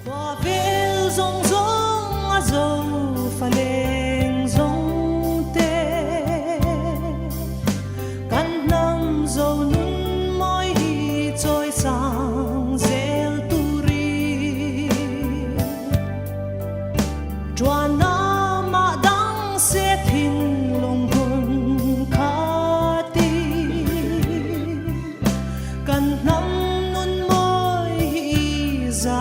Hoa vel rong rong a zo pha leng rong te kan nam zo nun moi hi choi sang zel turi chuan na ma dang se thin long hun kha ti kan nam nun moi hi za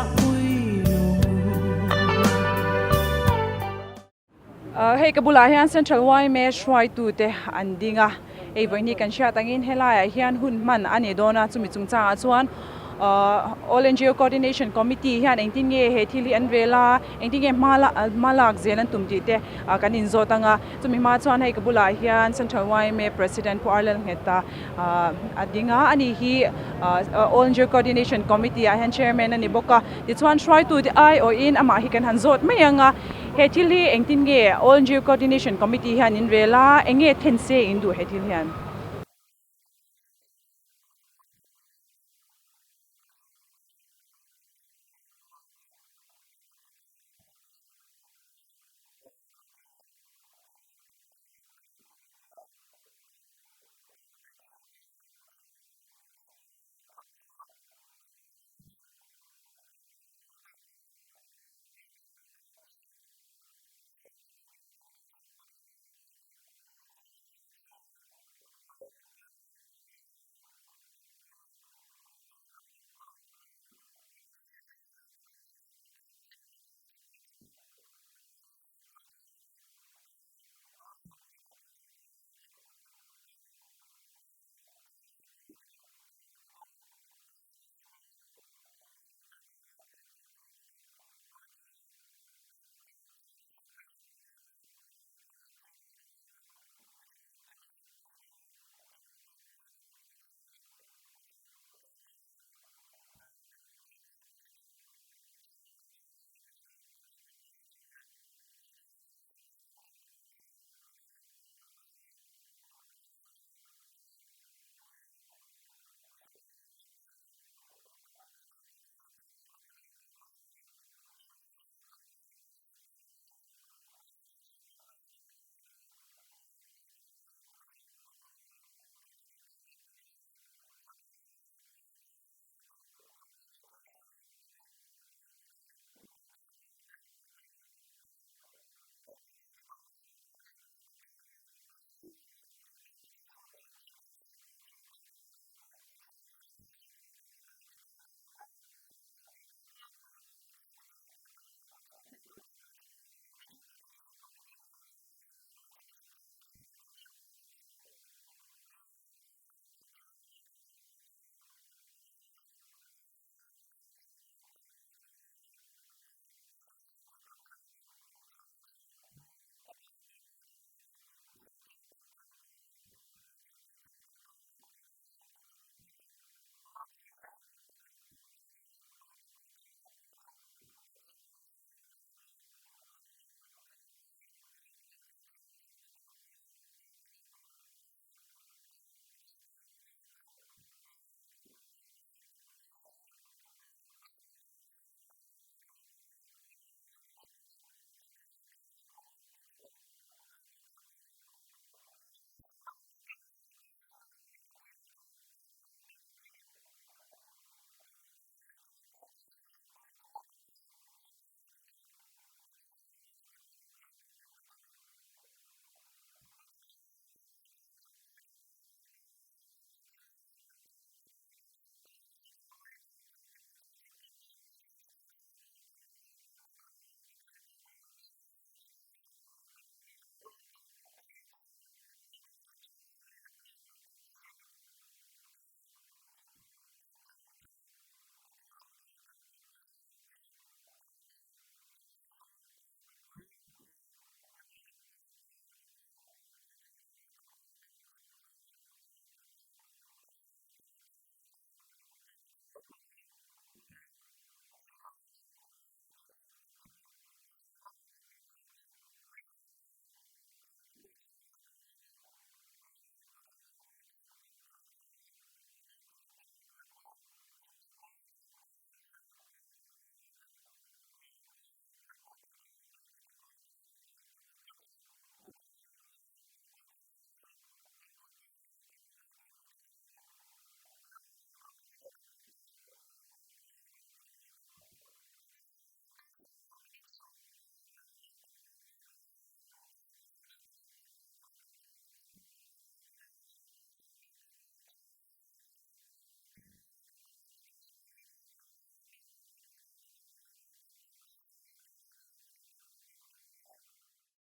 hei kabula hian central y me shwai tu te an dinga ei voini kan sha tangin helai hian hun man ani dona chumi chungcha chuan all NGO coordination committee hian engtin nge he thili an vela engtin nge malak zen an tumti te kan in zo tanga chumi ma chuan hei kabula hian central y me president pu arlel ngeta adinga ani hi all NGO coordination committee hian chairman ani boka ti chuan shwai tu te ai o in ama hi kan han zot mai anga he thili engtin nge all NGO coordination committee hian in vela enge thense indu he thil hian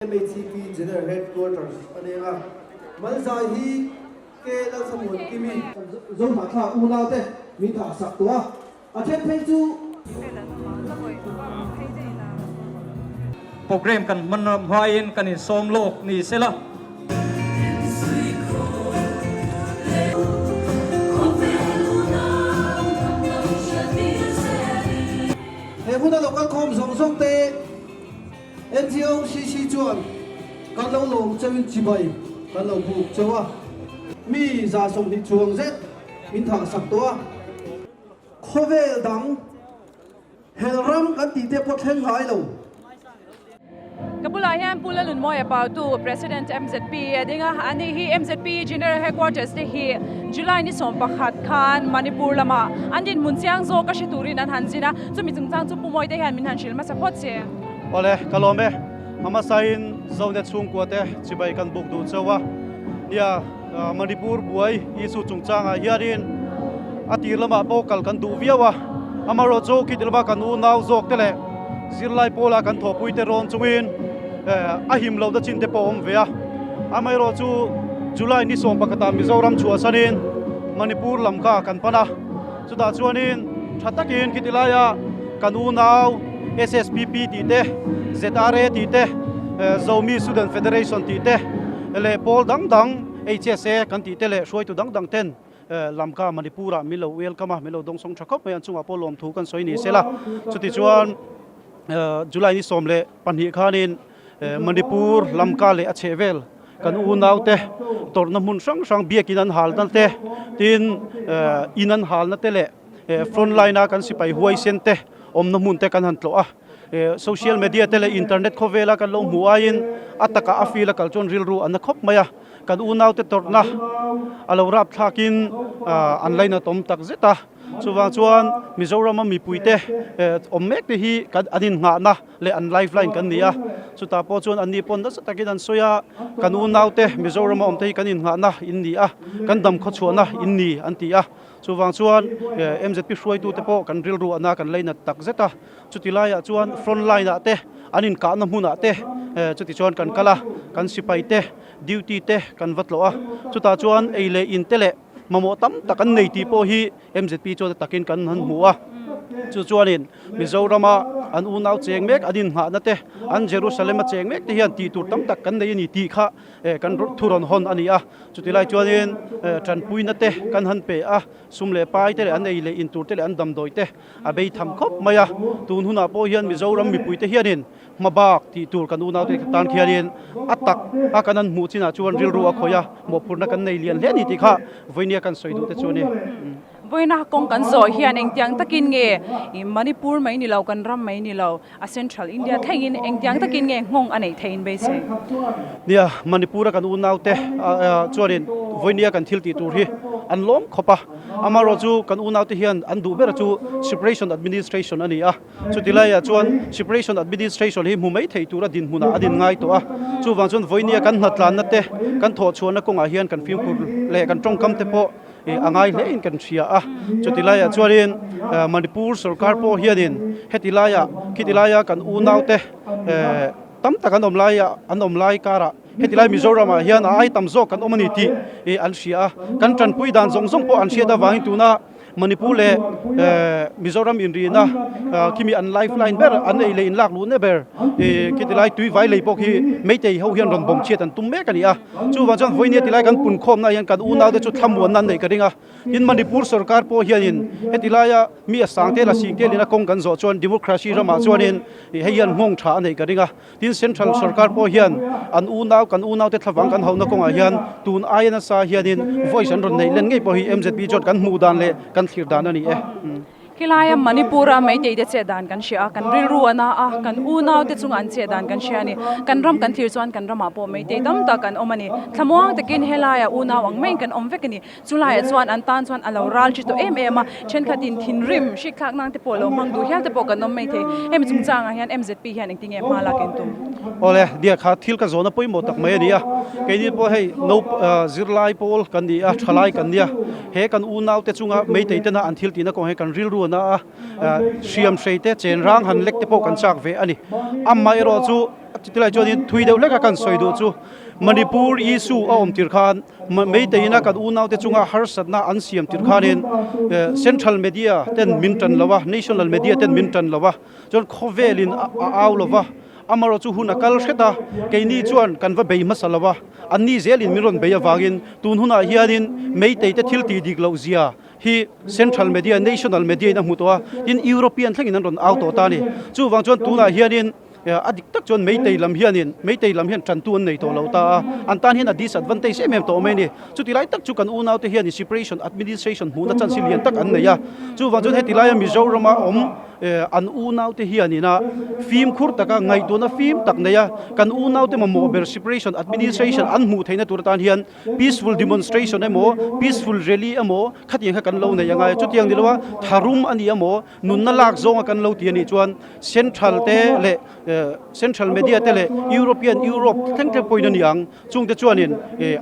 MHCP General Headquarters anenga malzai hi ke la samun kimi zong tha tha u nau te mi tha sak tua a then phei chu program kan man hwain kan in som lok ni sela he huna lokal khom song song te NGO CC chuan kan lo lom chawin chibai kan lo bu chawa mi za som hi chuang zet min tha sak tua khovel dang helram kan ti te pot heng hai lo Kabula hian pulalun mo about to President MZP dinga ani hi MZP General Headquarters te hi July ni som pakhat khan Manipur lama andin munsiang zo ka shiturin an hanjina chumi chungchang chu pumoi te hian min han shil ma support che ole kalome ama sain zone chung kwate chibai kan buk du chawa ya Manipur buai isu chungchanga hiarin atir lama po kal kan du viawa amaro zo kitilba kan u naw zok tele zirlai pola kan thopui te ron chungin ahim lo da chin te pom vea amai ro chu July ni som pakata Mizoram chua sanin Manipur lamka kan pana chuda chuanin thatakin kitilaya kan u naw SSPP ti te ZRA ti te Zomi Student Federation ti te le pol dang dang HSA kan ti te le shoi tu dang dang ten lamka Manipura milo welcome milo dong song thakop mai chunga polom thu kan soi ni sela chuti chuan July ni som le panhi khanin Manipur lamka le achevel kan u naute torna mun sang biakin an hal dan te tin inan hal na te le front line kan sipai huai sen te omna mun te kan han tlo a social media tele internet khovela kan lo muain ataka afila kalchon ril ru an khop maya kan u naute torna alo rap thakin online tom tak zeta chuwang chuan Mizoram mi puite ommek te hi kan anin nga na le an lifeline kan nia chuta po chuan ani pon da takin an soya kan u naute Mizoram om te kan in nga na in nia kan dam kho chuana in ni an tia chuwang chuan MZP hruai tu te po kan ril ru ana kan leina tak zeta chutilaya chuan front line ate anin ka na huna te chuti chuan kan kala kan sipai te duty te kan vatlo a chuta chuan eile in tele mamo tam takan nei ti po hi MZP cho takin kan han muwa chu chuanin Mizorama an unaw cheng mek adin ha na te an Jerusalem a cheng mek te hian ti tur tam tak kan nei ni ti kha kan thuron hon ani a chutilai chuanin tran pui na te kan han pe a sumle pai te an ei le in tur te an dam doi te a bei tham khop maya tun huna po hian Mizoram mi pui te hianin mabak ti tur kan unaw te tan khianin atak a kanan mu china chuan ril ru a khoya mo phurna kan nei lian le ni ti kha voinia kan soidu te chuni boina kong kan zo hian engtiang takin nge i Manipur mai ni lo kan ram mai ni lo a Central India thengin engtiang takin nge ngong anei thein be se nia Manipur kan u naute chuarin voinia kan thil ti tur hi an lom khopa amaro chu kan u naute hian an du ber chu separation administration ani a chutilaya chuan separation administration hi mumai thei tura din huna adin ngai to a chu wang chuan voinia kan natlan na te kan tho chuan na konga hian kan fiu kur le kan tong kam te po angai le in kan thia a chutilaya chuarin Manipur sarkar po hianin hetilaya kitilaya kan u naute tam takan om lai kara hetilai Mizoram hian ai tam zo kan omani ti an sia kan tran pui dan zong zong po an sia da wang tu na Manipur le Mizoram in rina kimi an lifeline ber an ei le in lak lu ne ber kitilai tui vai le pok hi meitei ho hian ron bom chiat an tum me kania chu wa chan voinia tilai kan pun khom na hian kan u na de chu thamuan nan nei ka ringa in Manipur sarkar po hianin hetilaya mi asang te la sing te lina kong kan zo chuan democracy rama chuanin heian ngong tha nei ka ringa tin central sarkar po hian an u naw te thlawang kan ho na konga hian tun aiana sa hianin voice an ron nei len ngei po hi MZP jot kan mu dan le kan thlir dan ani kilaya Manipura mai te de che dan kan sia kan ril ru ana a kan u naw te chung an che dan kan sia ni kan ram kan thir chuan kan rama po mai te tam ta kan omani thamuang takin helaya u naw ang main kan om vekani chulaya chuan an tan chuan alo ral chi to em em a chen khatin thin rim shi khak nang te polo mang du hial te po kan om mai the em chung chang a hian MZP hian engting em mala ken tum ole dia kha thil ka zona poi mo tak mai dia ke ni po hei no zirlai pol kan dia thalai kan dia he kan u naw te chunga mai te na an thil ti na ko he kan ril ru na siam seite chen rang han lek te po kan chak ve ani amma ero chu ti lai chuan in thui deuh leka kan soi du chu Manipur isu a om tir khan mei teina kan u nau te chunga har satna an siam tir khanin central media ten mintan lawa national media ten mintan lawa chon khovelin aw lawa amaro chu hun akal kheta keini chuan kan va bei masalawa anni zelin miron beya wangin tun huna hianin mei te te thil ti dik lo zia hi central media national media na hmutoa in european thlengin an ron out to ta ni chu wang chuan tuna hianin adik tak chon meitei lam hian tran tu an nei to lo ta an tan hian a disadvantage em to mai ni chu tilai tak chu kan u nau te hian separation administration hu na chan silian tak an nei ya chu wang chon he tilai Mizoram om an u nau te hian ina film khur taka ngai to na film tak nei ya kan u nau te mo ber separation administration an mu theina tur tan hian peaceful demonstration emo peaceful rally emo khatiang kan lo nei anga chu tiang dilawa tharum ani emo nun na lak zonga kan lo ti ani chuan central te le central media tele Europe thengte poin yang chung te chuanin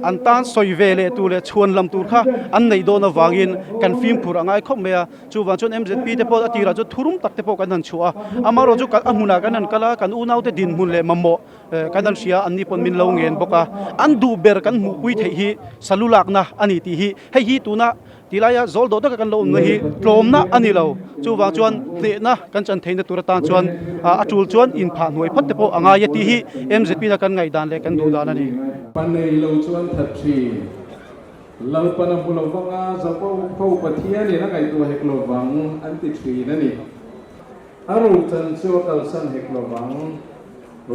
an tan soi vele tu le chuan lam tur kha an nei do na wangin kan film khur angai khom mea chu wang chon MZP te po atira chu thurum tak te po kan han chua amaro chu kan amuna kan an kala kan unau te din mun le mammo kan an sia an ni pon min lo ngen boka an du ber kan mu pui thei hi salulak na ani ti hi hei hi tu na tilaya zol do ka kan lo ngi tlom na ani lo chu wang chuan te na kan chan thein tur ta chuan atul chuan in pha noi phat te po anga ya ti hi MZP na kan ngai dan le kan du dan ani panei lo chuan that thi lo pana bulo wanga zapo ko pathia ni na kai tu hek lo wang an ti thri na ni aru chan chu kal san hek lo wang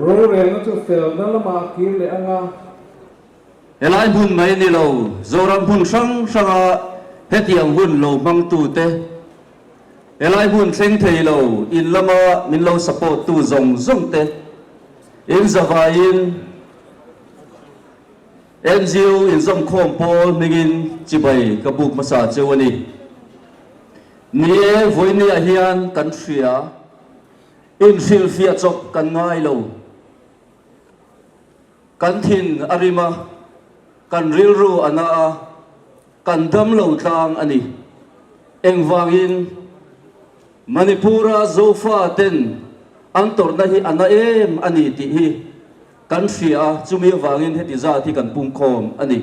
ro re na chu fel na lama kir le anga elai bun mai ni lo zoram bun sang sanga hetiang hun lo mang tu te elai bun thleng thei lo in lama min lo support tu zong te in zavain NGO in zom khom pol mingin chibai kabuk masa chewani nie voini a hian kan thria in fil fia chok kan ngai lo kan thin arima kan rilru ana kan dam lo tlang ani engwangin Manipura zofa ten antor na hi ana em ani ti hi kan thria chumi wangin heti za thi kan pum khom ani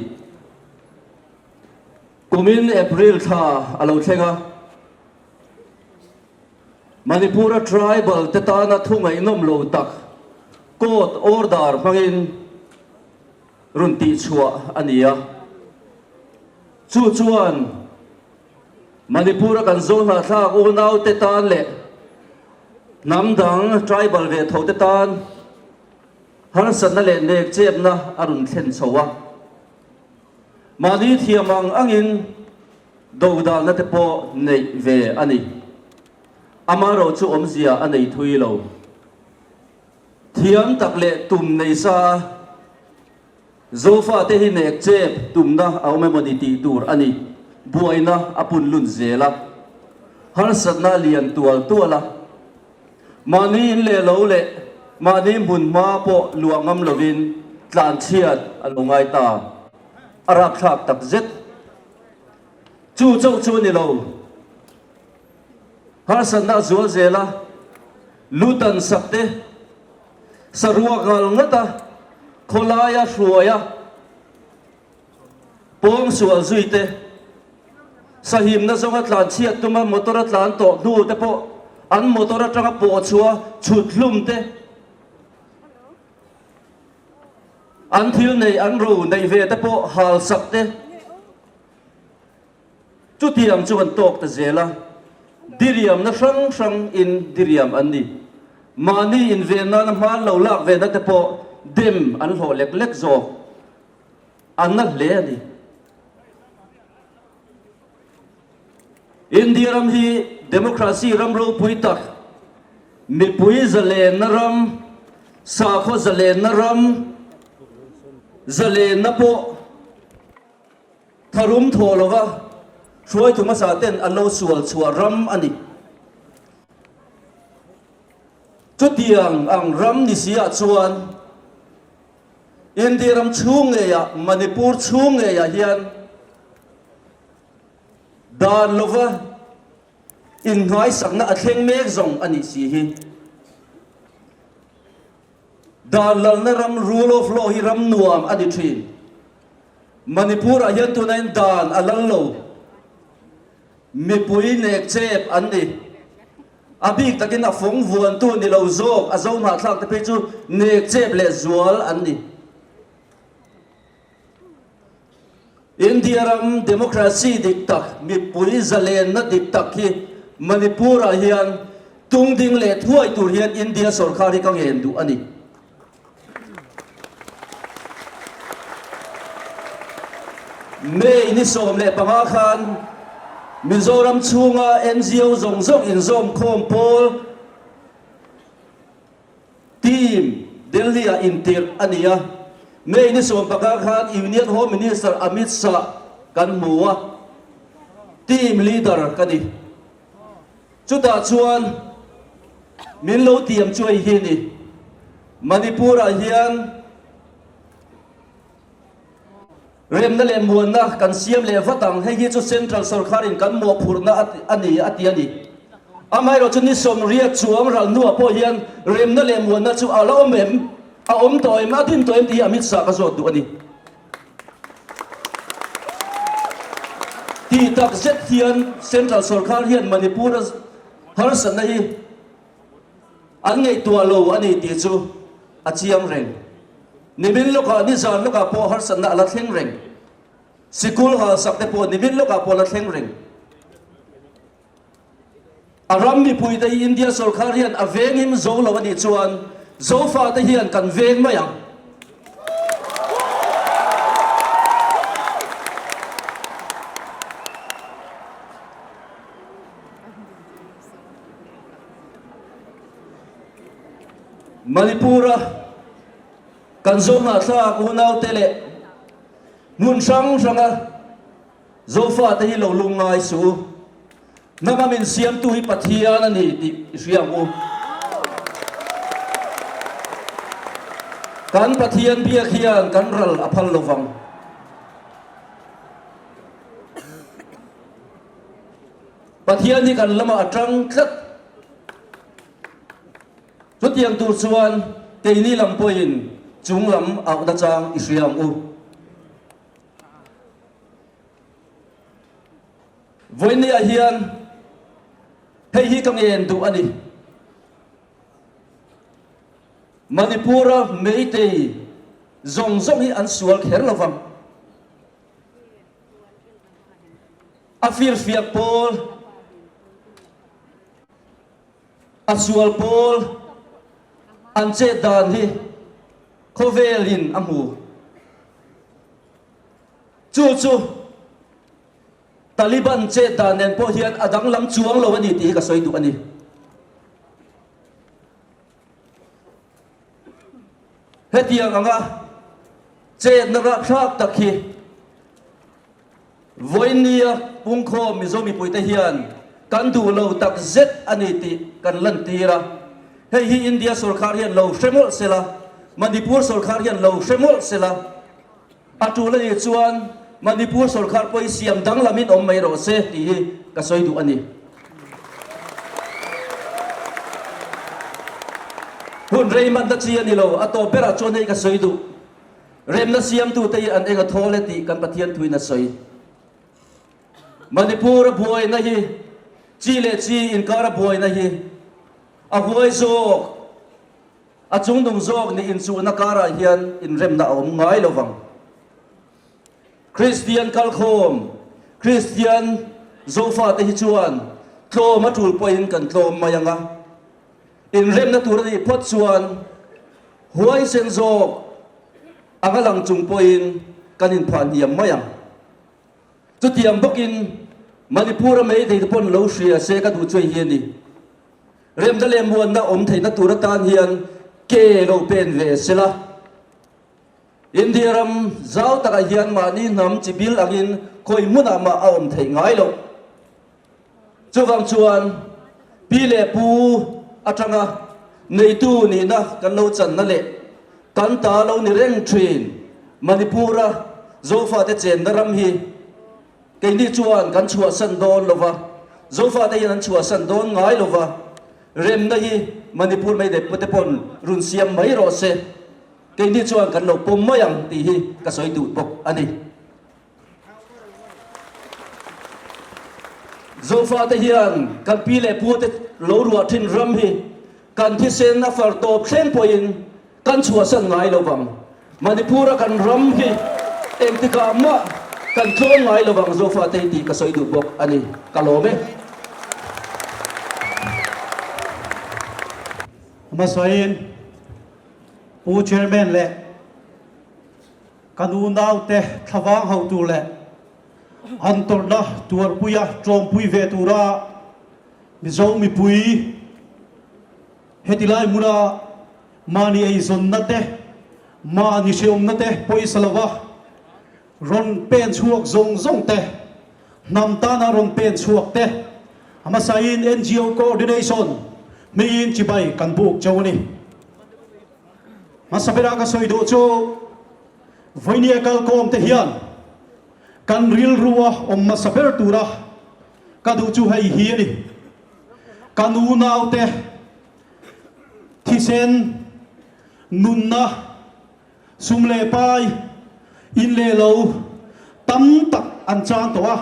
kumin April tha alo thenga Manipura tribal te ta na thunga inom lo tak court order mangin runti chua ania chu chuan Manipura kan zon ha tha u nau te tan le namdang tribal ve tho te tan har san na le nek chep na arun thlen chowa mani thiamang angin dodal na te po nei ve ani amaro chu omzia anei thui lo thiam tak le tum nei sa zofa te hi nek chep tum na aume moni ti tur ani buaina apun lun zela har san na lian tuala mani le lo le mani mun ma po luangam lovin tlan chiat alungai ta arak thak tak zet chu chau chu ni lo har san na zual zela lutan sakte sarua gal ngata kholaya hruaya pom sual zuite sahim na zonga tlan chiat tuma motora tlan to du te po an motora tanga po chua chutlum te an thil nei an ro nei ve te po hal sak te chu tiam chu an tok ta zela diriam na sang in diriam ani mani in ve na ma lo lak ve na te po dem an ho lek zo an na le ani Indiaram hi democracy ram ro pui tak mi pui zale na ram sa kho zale na ram zale na po tharum tholowa throi thuma sa ten alo sual chua ram ani chutiang ang ram ni sia chuan Indiaram chung ya Manipur chung ya hian dan lova in ngai sakna atheng mek zong ani si hi dan lal na ram rule of law hi ram nuam ani thin Manipur a hian tunain dan alal lo mi pui nek chep an ni abik takin a phong vuan tu ni lo zok a zon ha thlak te pe chu nek chep le zual an ni India ram democracy dik tak mi pui zalen na dik tak hi Manipur a hian tung ding le thuai tur hian India sarkar hi kang hen du ani Mei ni som le panga khan Mizoram chunga NGO zong zong in zom khom pol team Delhi a intir ania Mei ni som panga khan Union Home Minister Amit Shah kan muwa team leader kani chuta chuan min lo tiam chuai hi ni Manipur a hian rem na le muan na kan siam le vatang hei hi chu central sarkar in kan mo phurna ani ati amai ro chu ni som ria chuang ral nu po hian rem na le muan na chu ala omem a om toy ma tin toy ti Amit Shah ka zot du ani ti tak zet hian central sarkar hian Manipur har san na hi an ngei tua lo ani ti chu a chiam reng nimin loka ni zan loka po har san na ala thleng reng sikul ha sakte po nimin loka po la thleng reng aram mi pui dai India sarkar hian avengim zo lo ani chuan zo fa te hian kan veng mayang Manipura kan zoma tha ku nau tele mun sang sanga zofa te hi lo lungai su nama min siam tu hi pathian ani ti riang u kan pathian bia khian kan ral aphal lovang pathian ni kan lama atang khat Tiang tu chuan te ni lam poin chung lam au da chang Israel u voini a hian hei hi kang en du ani Manipura meite zong zong hi an sual kher lovang afir fiak pol asual pol an che dan hi khovelin amu chu Taliban che dan nen po hian adang lam chuang lo ani ti ka soi du ani hetiang anga che nara thak takhi voinia pungkho mizomi puite hian kan du lo tak zet ani ti kan lan tira hei hi India sarkar hian lo hremol sela Manipur sarkar hian lo hremol sela atula ni chuan Manipur sarkar poi siam dang lamin om mai ro se ti hi ka soi du ani hun rei man da chi ani lo ato pera chon hei ka soi du rem na siam tu te an enga thole ti kan pathian thui na soi Manipur boy na hi chi le chi in kara boy na hi a huai zok a chung dong zok ni in chu na kara hian in rem na om ngai lovang Christian kalkhom Christian zofa te hi chuan tlo ma tul poin kan tlom mayanga in rem na tur ni phot chuan huai sen zok angalang chung poin kan in phan hiam mayang chu tiam bokin Manipur mai te pon lo shria se ka du choi hian ni rem da le muan na om theina tura tan hian ke lo pen ve sela India ram zau taka hian ma ni nam chibil angin khoi muna ma om thei ngai lo chuwang chuan pi le pu atanga nei tu ni na kan lo chan na le kan ta lo ni reng thin Manipura zofa te chen daram hi ke ni chuan kan chua san don lova zofa te yan chua san don ngai lova rem na hi Manipur mai de pute pon run siam mai ro se cái đi chuan kan lo pom mai ang ti hi ka soi du bok ani zo fa te hian kan pi le pu te lo ruwa thin ram hi kan thi sen na far top thleng poin kan chua san ngai lo wang manipura kan ram hi em ti ka ma kan thon ngai lo wang zo fa te ti ka soi du bok ani ka lo be mà xoay pu chairman lệ kanu nau te thawang hậu tu lệ an tor na tuar puya trom pui ve tura mi zo mi pui hetilai muna mani ei zon na te ma ni seom na te poi salawa ron pen chuak zong zong te nam ta na ron pen chuak te ama sain NGO coordination min chi bai kan buk chawani masapera ka soi do cho voinia kal kom te hian kan ril ruwa om masaper tura ka du chu hai hi ni kanu nau te thisen nunna sumle pai in le lo tam tak an chang towa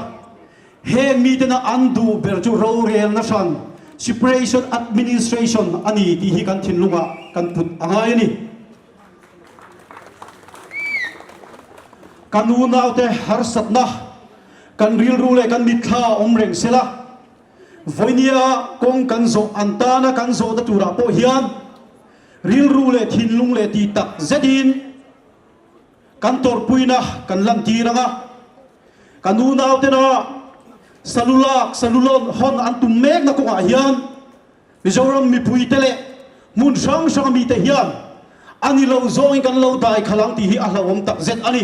he mi te na andu ber chu ro rel na san separation administration ani ti hi kan thin lunga kan put angai ni kanu nau te har satna kan ril rule kan mitha om reng sela voinia kong kan zo antana kan zo da tura po hian ril rule thin lung le ti tak zedin kan tor puina kan lam ti ranga kanu nau te na salulon hon antum mek na ko nga hian mizoram mi pui tele mun sang sang mi te hian ani lo zong kan lo dai khalang ti hi ahlawom tak zet ani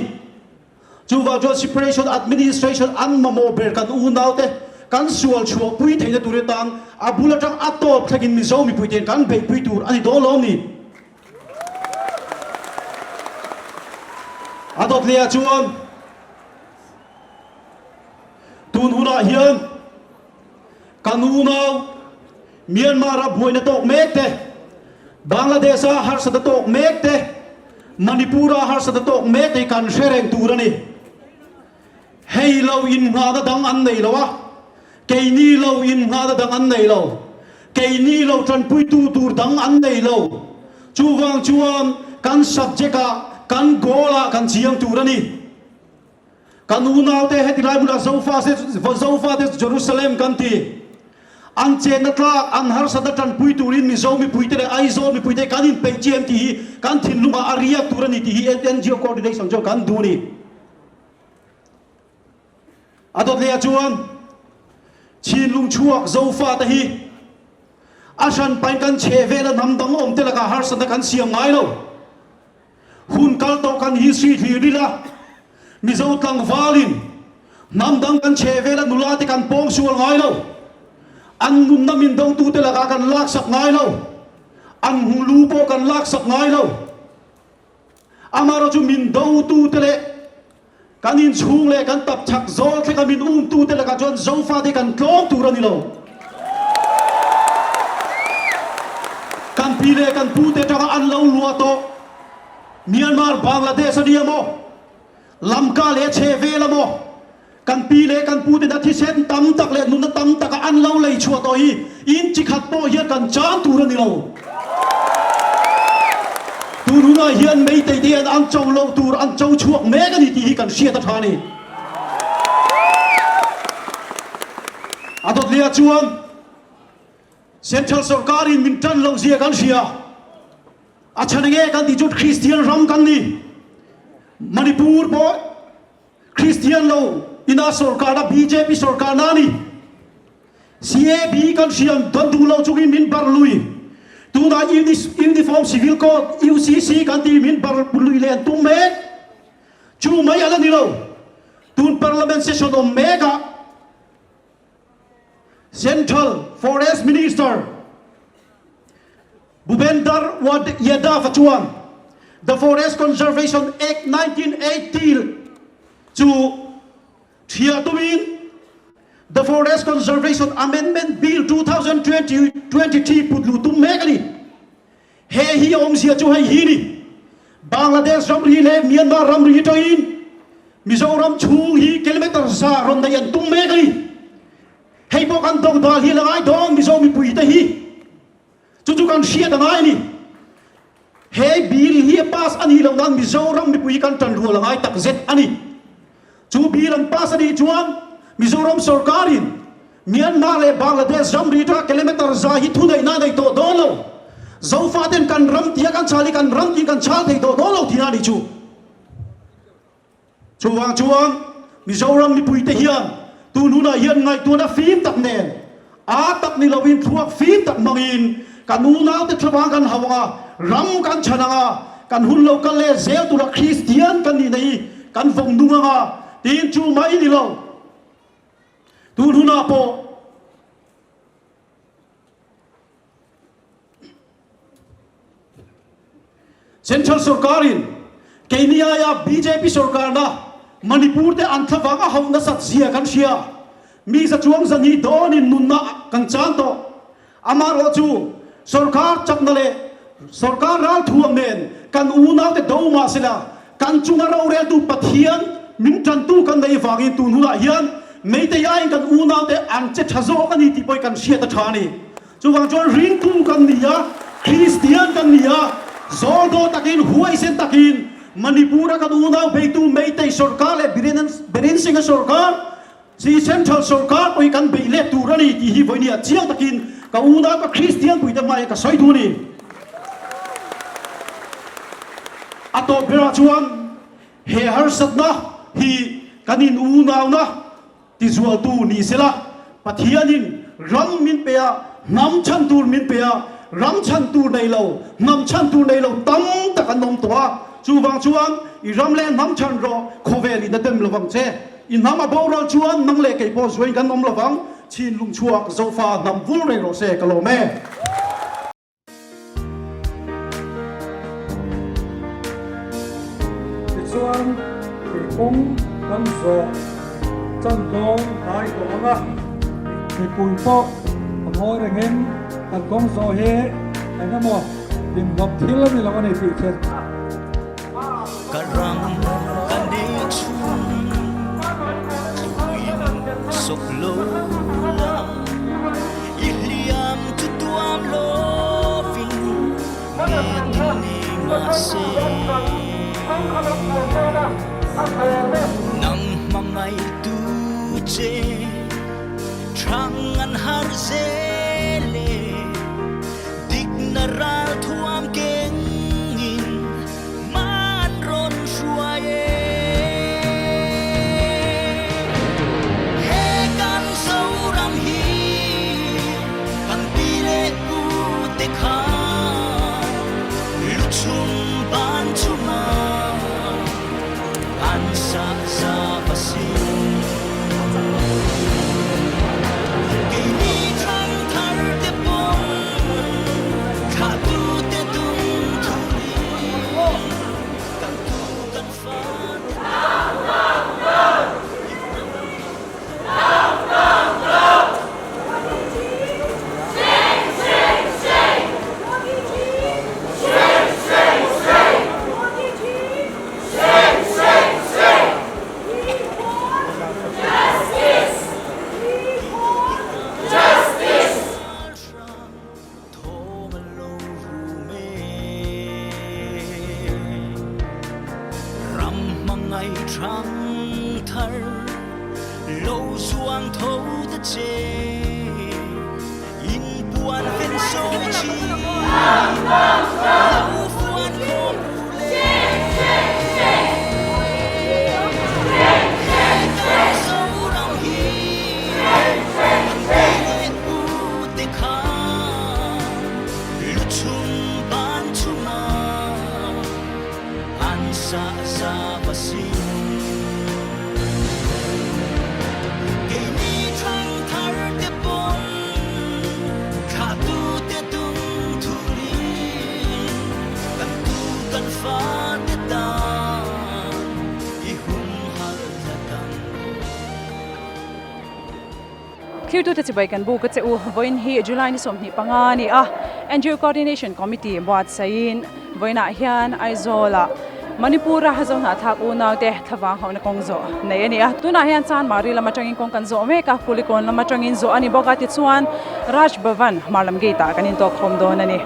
chuwa jo separation administration an mamo ber kan u nau te kan sual chuo pui theina ture tang abula tang atop thagin mi zo mi pui ten kan be pui tur ani do lo ni adop lia chuan tun huna hian kanu nau Myanmar a buai na tok mek te Bangladesh a har sa tok mek te Manipur a har sa tok mek te kan shereng turani hei lo in nga da dang an nei lo wa kei ni lo in nga da dang an nei lo kei ni lo tran pui tu tur dang an nei lo chuwang chuan kan subject a kan gola kan chiang turani kanu nau te hetilai mula zofa se Jerusalem kan ti an chen na tlak an har sa tan pui turin mi zo mi pui te ai zo mi pui te kan in pe chem ti kan thin luma aria turani ti NGO coordination jo kan du ni adot le chuan chin lung chuak zofa ta hi asan pain kan cheve la nam dang om te la ka har sa kan siam ngai lo hun kal to kan hi si thi la mi zo tlang valin nam dang kan cheve la nula te kan pong sual ngai lo an nun na min dong tu te la kan lak sak ngai lo an hung lu po kan lak sak ngai lo amaro chu min do tu te le kan in chung le kan tap chak zol the kan min tu te la ka jon zo fa te kan tlong tu ra ni lo kan pi le kan pu te ta an lo lua to Myanmar Bangladesh ani mo lamka le cheve la mo kan pi le kan pu te da thi sen tam tak le nun tam tak an lo lei chua to hi in chi khat po hian kan chan tu ra ni lo tu nu na hian mei te te an chau lo tur an chau chuak me ka ni ti hi kan sia ta thani adot lia chuan central sarkar in min tan lo zia kan sia achange kan ti jut Christian ram kan ni Manipur po Christian lo ina sarkar da BJP sarkar na ni CAB kan siam don du lo chung min bar lui tu na uniform civil code UCC kan ti min bar lui len tu me chu mai ala ni lo tun parliament session o mega Central Forest Minister Bhupender Yadav Chuan the Forest Conservation Act 1980 to Thiatumin the Forest Conservation Amendment Bill 2023 putlu tum megani he hi om sia chu hai hi ni Bangladesh ramri le Myanmar ramri toin Mizoram chung hi kilometer sa ron na yan tung megay hey po kan dong dal hi lang ay dong Mizo mi pui ta hi chu kan sia da ngai ni hey bil hi pas ani lang nang Mizoram mi pui kan tan ru lang ay tak zet ani chu bil ang pas ani chuan Mizoram sarkarin Myanmar le Bangladesh ramri ta kilometer sa hi thu dai na dai to dolo zo faten kan ram tia kan chali kan ram ti kan chal thei to dolo thina ni chu chuang Mizoram ni pui te hian tu nu na hian ngai tu na phim tak nen a tak ni lawin thuak phim tak mangin kan nu nau te thawang kan hawanga ram kan chananga kan hun lo kan le zel tu la Christian kan ni nei kan vong nunga tin chu mai ni lo tu nu na po Central Sarkarin Kenya ya BJP Sarkar na Manipur te anthawanga hauna sat zia kan sia mi sa chuang zangi donin nunna kan chanto amaro chu sarkar chapnale sarkar ral thuam nen kan una te doma sila kan chunga ro re tu pathian min tan tu kan dei wangi tu nula hian mei te yain kan una te an che thazo kan ni ti poi kan sia ta thani chuwang chon ring tu kan nia Christian kan nia zordo takin huai sen takin Manipura kan unaw beitu meitei sarkar le berin singa sarkar si central sarkar poi kan beile turani ti hi voini chiang takin ka unaw ka Christian poi ta mai ka soi tu ni ato bera chuan he har satna hi kanin unaw na ti zual tu ni sela pathianin ram min pea nam chan tur min pea ram chan tur nei lo nam chan tur nei lo tam takanom toa chuwang chuan I ramle nam chan ro khoveli da dem lawang che I nam aboral chuan nang le kei po zoin kan nom lawang chin lung chuak zofa nam vul re ro se kalome chuan ke kong kan zo chan dong tai ko anga ke pui po amoi rengem kan kong zo he ana mo dim gop thil ni lawan ni ti chen Karang kanechun sok lo iliam tutuam loving ni mase nang mangai tu che trangan har zele dignaral tuam keng Clear to the Tibetan book at Voin he July ni somni pangani NGO Coordination Committee buat sain voina hian aizola Manipura hazong na thak unaw te thawang hauna kongzo nei ania tuna hian chan mari lama tangin kong kan zo me ka kulikon lama tangin zo ani boka ti chuan Raj Bhavan marlam geita kanin to khom do nani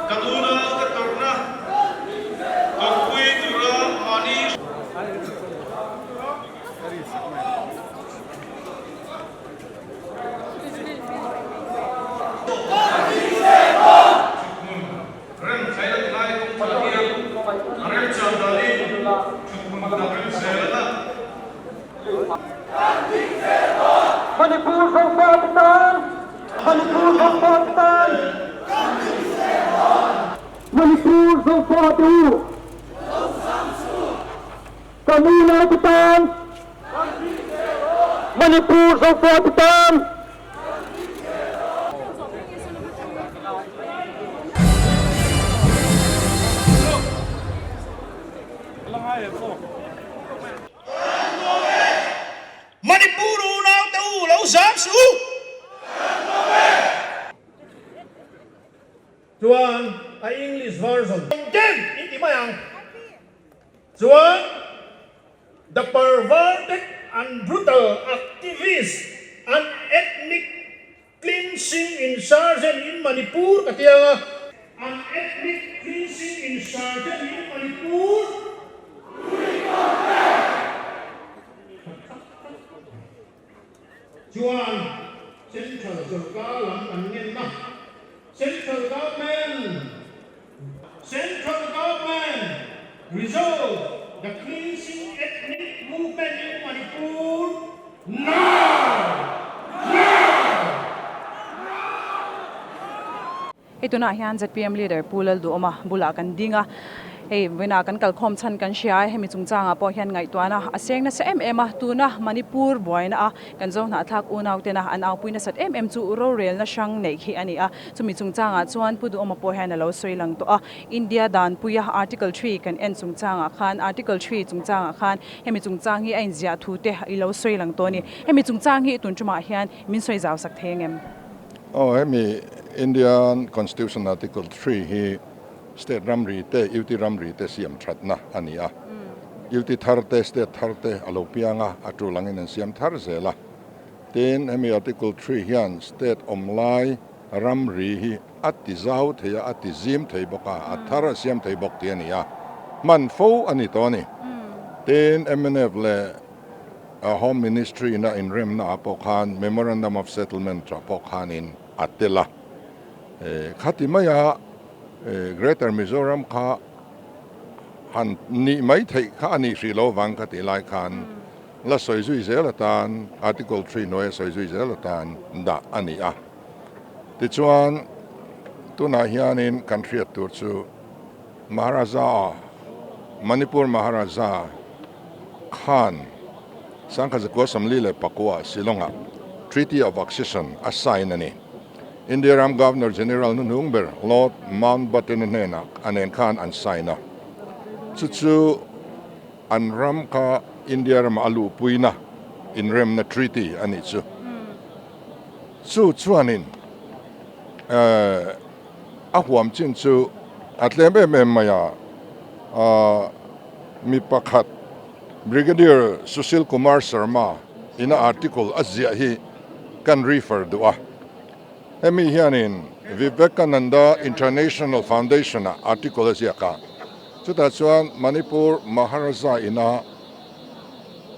Kaduna Manipur from Pakistan! Manipur from Pakistan! Manipur from Pakistan! Kami lakukan! Manipur from Pakistan! Manipur unaw tau lau zam su. Chuan a English version. Jen iti mayang. Chuan the perverted and brutal activists and ethnic cleansing insurgent in Manipur katiya an ethnic cleansing insurgent in Manipur. Chuan central sarkaram angen na central government resolve the cleansing ethnic movement in Manipur now. Ito na hiyan ZPM leader pulal do oma bula kan dinga wina kan kalkhom chan kan shia hemi chungchanga po hian ngai tuana aseng na sa mm tu na Manipur boina kan zo na thak unaw te na an aw puina sat chu ro rel na shang nei khi ani a chumi chungchanga chuan pudu oma po hian lo soilang to a India dan puya article 3 kan en chungchanga khan article 3 chungchanga khan hemi chungchang hi ain zia thu te i lo soilang to ni hemi chungchang hi tun chuma hian min soi zaw sak thengem hemi Indian Constitution Article 3 hi state ramri te UT ramri te siam thatna ania UT tharte state tharte alopianga atulangin an siam thar zela ten hemi Article 3 hian state omlai ramri hi ati zau theya ati zim thei boka athara siam thei bok ti ania man fo ani to ni ten MNF le Home Ministry na in rem na apokhan memorandum of settlement apokhan in atela khatimaya Greater Mizoram kha han ni mai thei kha ani hri lo wang kha ti lai khan la soi zui zel tan Article 3 noi soi zui zel tan da ani a ti chuan tu na hianin country tur chu Maharaja Manipur Maharaja Khan sangkha ko samli le pakwa Silonga Treaty of Accession assign ani India Ram Governor General Nungber Lord Mountbatten Nena anen Khan an signa chu an ram ka India Ram alu puina in rem na treaty ani chu chuanin a huam chin chu atleme me maya mi pakhat Brigadier Sushil Kumar Sharma in an article azia hi kan refer du'a hemi hianin Vivekananda International Foundation article azia ka chuta chuan Manipur Maharaja ina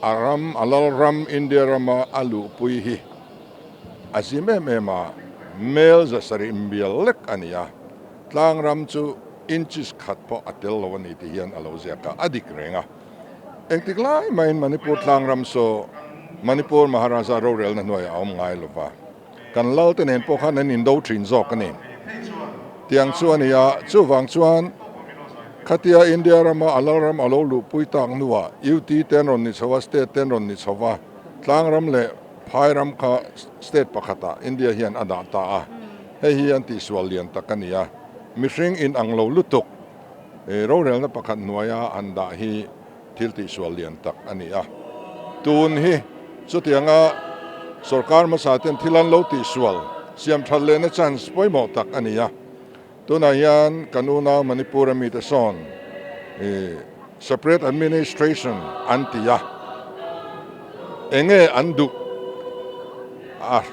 aram alalram India rama alu pui hi azime mema mel zasari imbialek ania tlang ram chu inches khat po atel lo ni ti hian alo zia ka adik renga engtiklai main Manipur tlang ram so Manipur Maharaja rorel na noya om ngai lova kan lau tenen po khan in do trin zok ani tiang chuan ya chu wang chuan khatia India rama alaram alo lu pui tang nuwa UT tenron ni chawa state tenron ni chawa tlang ram le phai ram kha state pakhata India hian ada ta a he hian ti swalian takania mishing in anglo lutuk rorel na pakhat noya anda hi tilti swalian tak ania tun hi chutianga sarkar ma saten thilan lo ti swal siam thalle na chance poimo tak ania tuna hian kanuna Manipur mi te son separate administration antia enge andu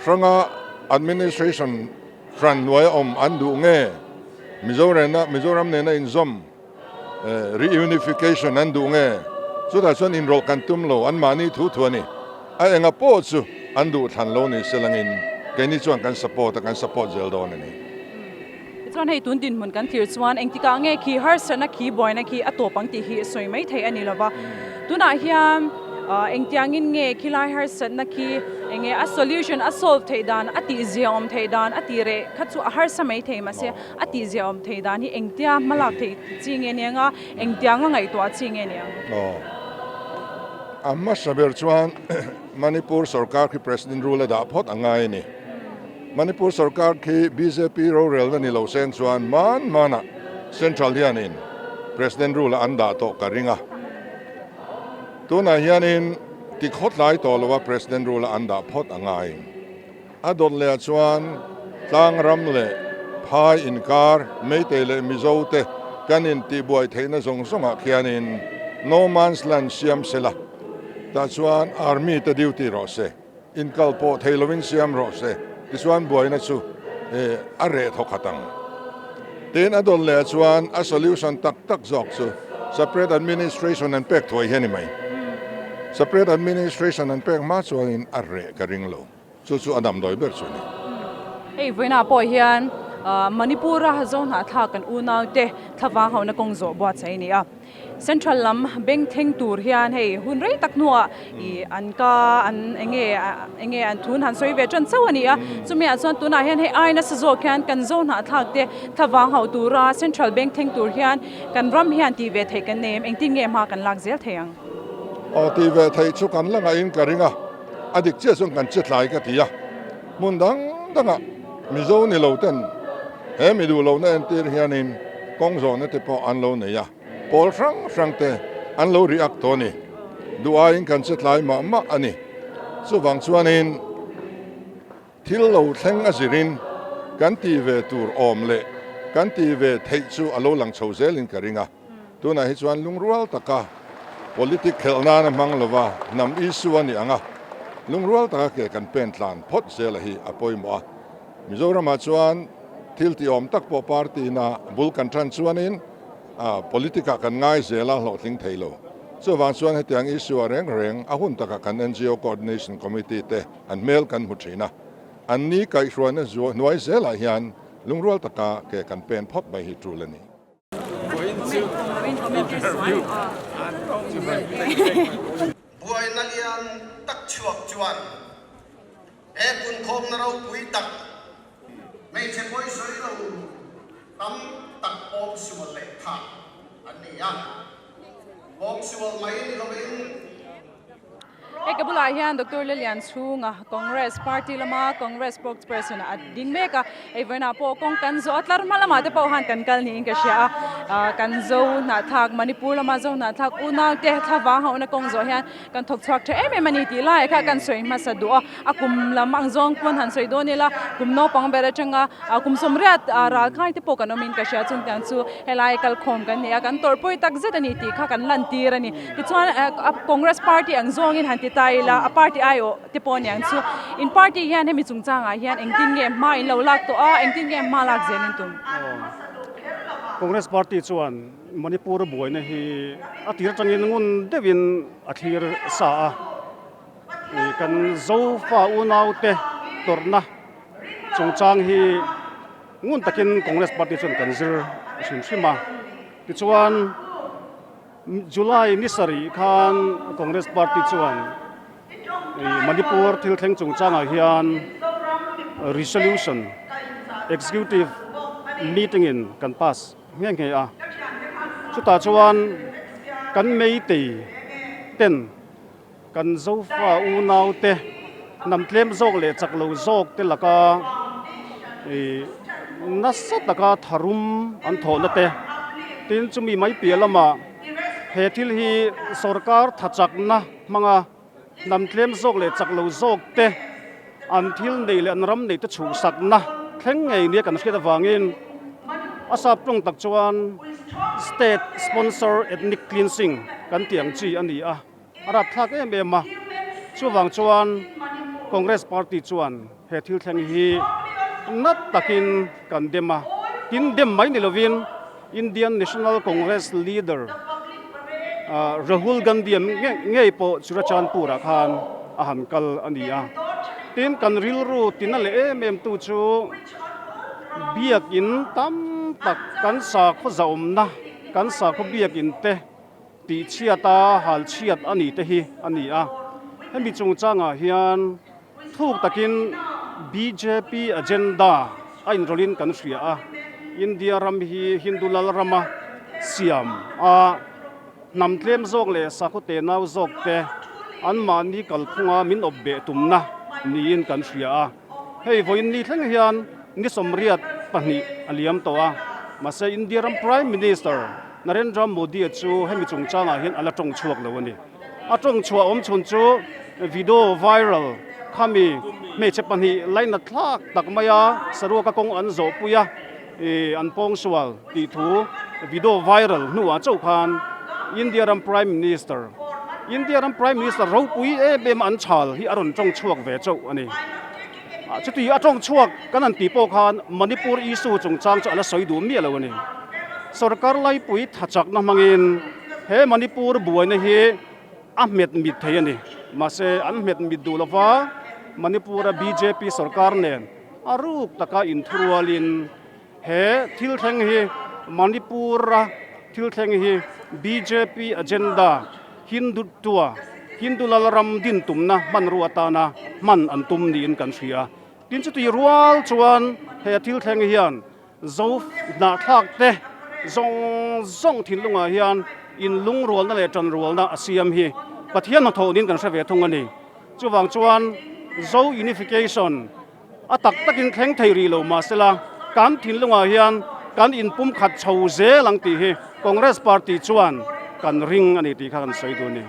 franga administration fran noy andu nge Mizoram ne na inzom reunification andu nge so that son enroll kantum lo an mani thu thuani ai enga po chu andu than lo ni selangin keni chuan kan support zel don ni chuan hei tun din mun kan thir chuan engtika nge khi har sana khi boina khi atopang ti hi soi mai thei ani lova tuna hiam engtiangin nge khilai har sat na ki enge a solution a solve theidan ati ziom theidan ati re khachu har samai thei ma se ati ziom theidan hi engtia malak thei chinge nenga engtianga ngai to chinge ne amma saber chuan Manipur sarkar ki president rule da phot angai ni Manipur sarkar ki BJP ro rel ni lo sen chuan mana central hianin president rule anda to karinga tuna hianin ti khot lai to lo president rule anda phot angai adon le chuan tlang ram le phai inkar meite le mizote kanin ti boy theina zong songa khianin no man's land siam sela ta chuan army te duty ro se inkal po theilovin siam ro se ti chuan boy na chu are thokhatang ten adon le chuan a solution tak zok chu separate administration and pek thoi heni mai separate administration and pek ma chuan in are karing lo chu adam doi ber chu ni ei voina po hian Manipur ra zon ha tha kan unau te thawa hauna kong zo bwa chai ni a central lam beng theng tur hian hei hun rei tak nuwa I anka an enge an thun han soi ve chan chawani a chumi a chuan tuna hian hei aina sa zo khan kan zon ha thak te thawa hau tura central bank theng tur hian kan ram hian ti ve thei kan nem engtin nge ma kan lak zel theyang ti ve thei chu kan langa in karinga adik che sung kan chet lai ka tia mun danga mizo ni lo ten he mi du lo na en tir hianin kong zo na te po an lo ne ya pol frang te an lo react to ni du'a in kan chet lai ma ani chu wang chuanin thil lo thleng a zirin kan ti ve tur om le kan ti ve thei chu alo lang chho zel in karinga tuna hi chuan lungrual taka political na mang lova nam isu ani anga lungrual taka ke kan pen tlan phot zel hi apoi mo Mizoram chuan thil ti om tak po party na bul kan tran chuanin politika kan ngai zela lo thling theilo so wang chuan hetiang issue reng a hun taka kan NGO coordination committee te an mel kan huthina an ni kai hruan zo noi zela hian lungrual taka ke kan pen phot bai hi trulani buai nalian tak chuak chuan e kun khom na rau pui tak mấy chế bôi sới đâu tắm tắc ôm xuân lệ thả anh này à ôm xuân mấy đi đâu bên Ekabula hian Dr. Lilian Chunga Congress Party lama Congress spokesperson at dingmeka evena po kong kanzo atlar malama te po han kankal ni inga siya kanzo na thak Manipur lama zo na thak una te thawa ha na kong zo hian kan thok thak the em maniti la ka kan soi ma sa do akum lamang zong kon han soi do ni la kum no pang bera changa akum somriat ra khai te po kanomin ka siya chung tang chu helai kal khom kan ni kan torpoi tak zet ani ti kha kan lan tir ani ti chuan Congress Party ang zong in han taila a party ayo tipon yang chu in party hian hemi chungchanga hian engtin nge ma in lo lak to a engtin nge ma lak zen in tum Congress Party chuan Manipur buai na hi atir tangin ngun devin athir sa a kan zo fa unau te torna chungchang hi ngun takin Congress Party chuan kan zir shima ti chuan July nisari khan Congress Party chuan Manipur thil thleng chungchanga hian resolution executive meeting in kan pass nge a chuta chuan kan mei te ten kan zo fa u nau te nam tlem zok le chaklo zok te laka nasat laka tharum an thona te tin chumi mai pialama he thil hi sarkar thachak na manga nam tlem zok le chaklo zok te an thil nei le an ram nei te chu sak na thleng ngei ni kan hriat awangin asap tung tak chuan state sponsor ethnic cleansing kan tiang chi ani a ara thak em ma chuwang chuan Congress Party chuan he thil thleng hi nat takin kan dema kin dem mai ni lovin Indian National Congress leader Rahul Gandhi ngei po Churachandpura khan aham kal ania tin kan ril ru tinale em tu chu biak in tam tak kan sa kho zaum na kan sa kho biak in te ti chiata hal chiat ani te hi ani a hemi chung changa hian thuk takin BJP agenda a in rolin kan hria a India ram hi Hindu lal rama siam a nam tlem zok le sakute nau zok te an ma ni kalphunga min obbe tumna ni in kan hria a hei voin ni thleng hian ni somriat pahni aliam towa mase India ram Prime Minister Narendra Modi chu hemi chung changa hian ala tong chuak lawani a tong chua om chun chu video viral khami me chepani laina thlak takmaya sarua ka kong an zo puya an pong swal ti thu video viral nuwa chau khan India ram Prime Minister ro pui e bem an chal hi aron tong chuak ve chau ani chuti a tong chuak kanan ti po khan Manipur issue chung chang chu ala soidu mi alawani sarkar lai pui thachak na mangin he Manipur buai na hi ahmed mit thayani mase ahmed mit dulawa Manipur BJP sarkar nen aruk taka in thrualin he thil theng hi Manipur thil theng hi BJP agenda Hindu lalaram din tumna man ruatana man antum ni in kan hria tin chu ti rual chuan he thil theng hian zo na thak te zong thin lunga hian in lung rual na le tan rual na asiam hi pathian na thonin kan save thong ani chuwang chuan zo unification atak takin thleng theiri lo masela kan thin lunga hian kan in pum khat chho ze lang ti hi Congress party chuan kan ring ani ti kha kan soidu ni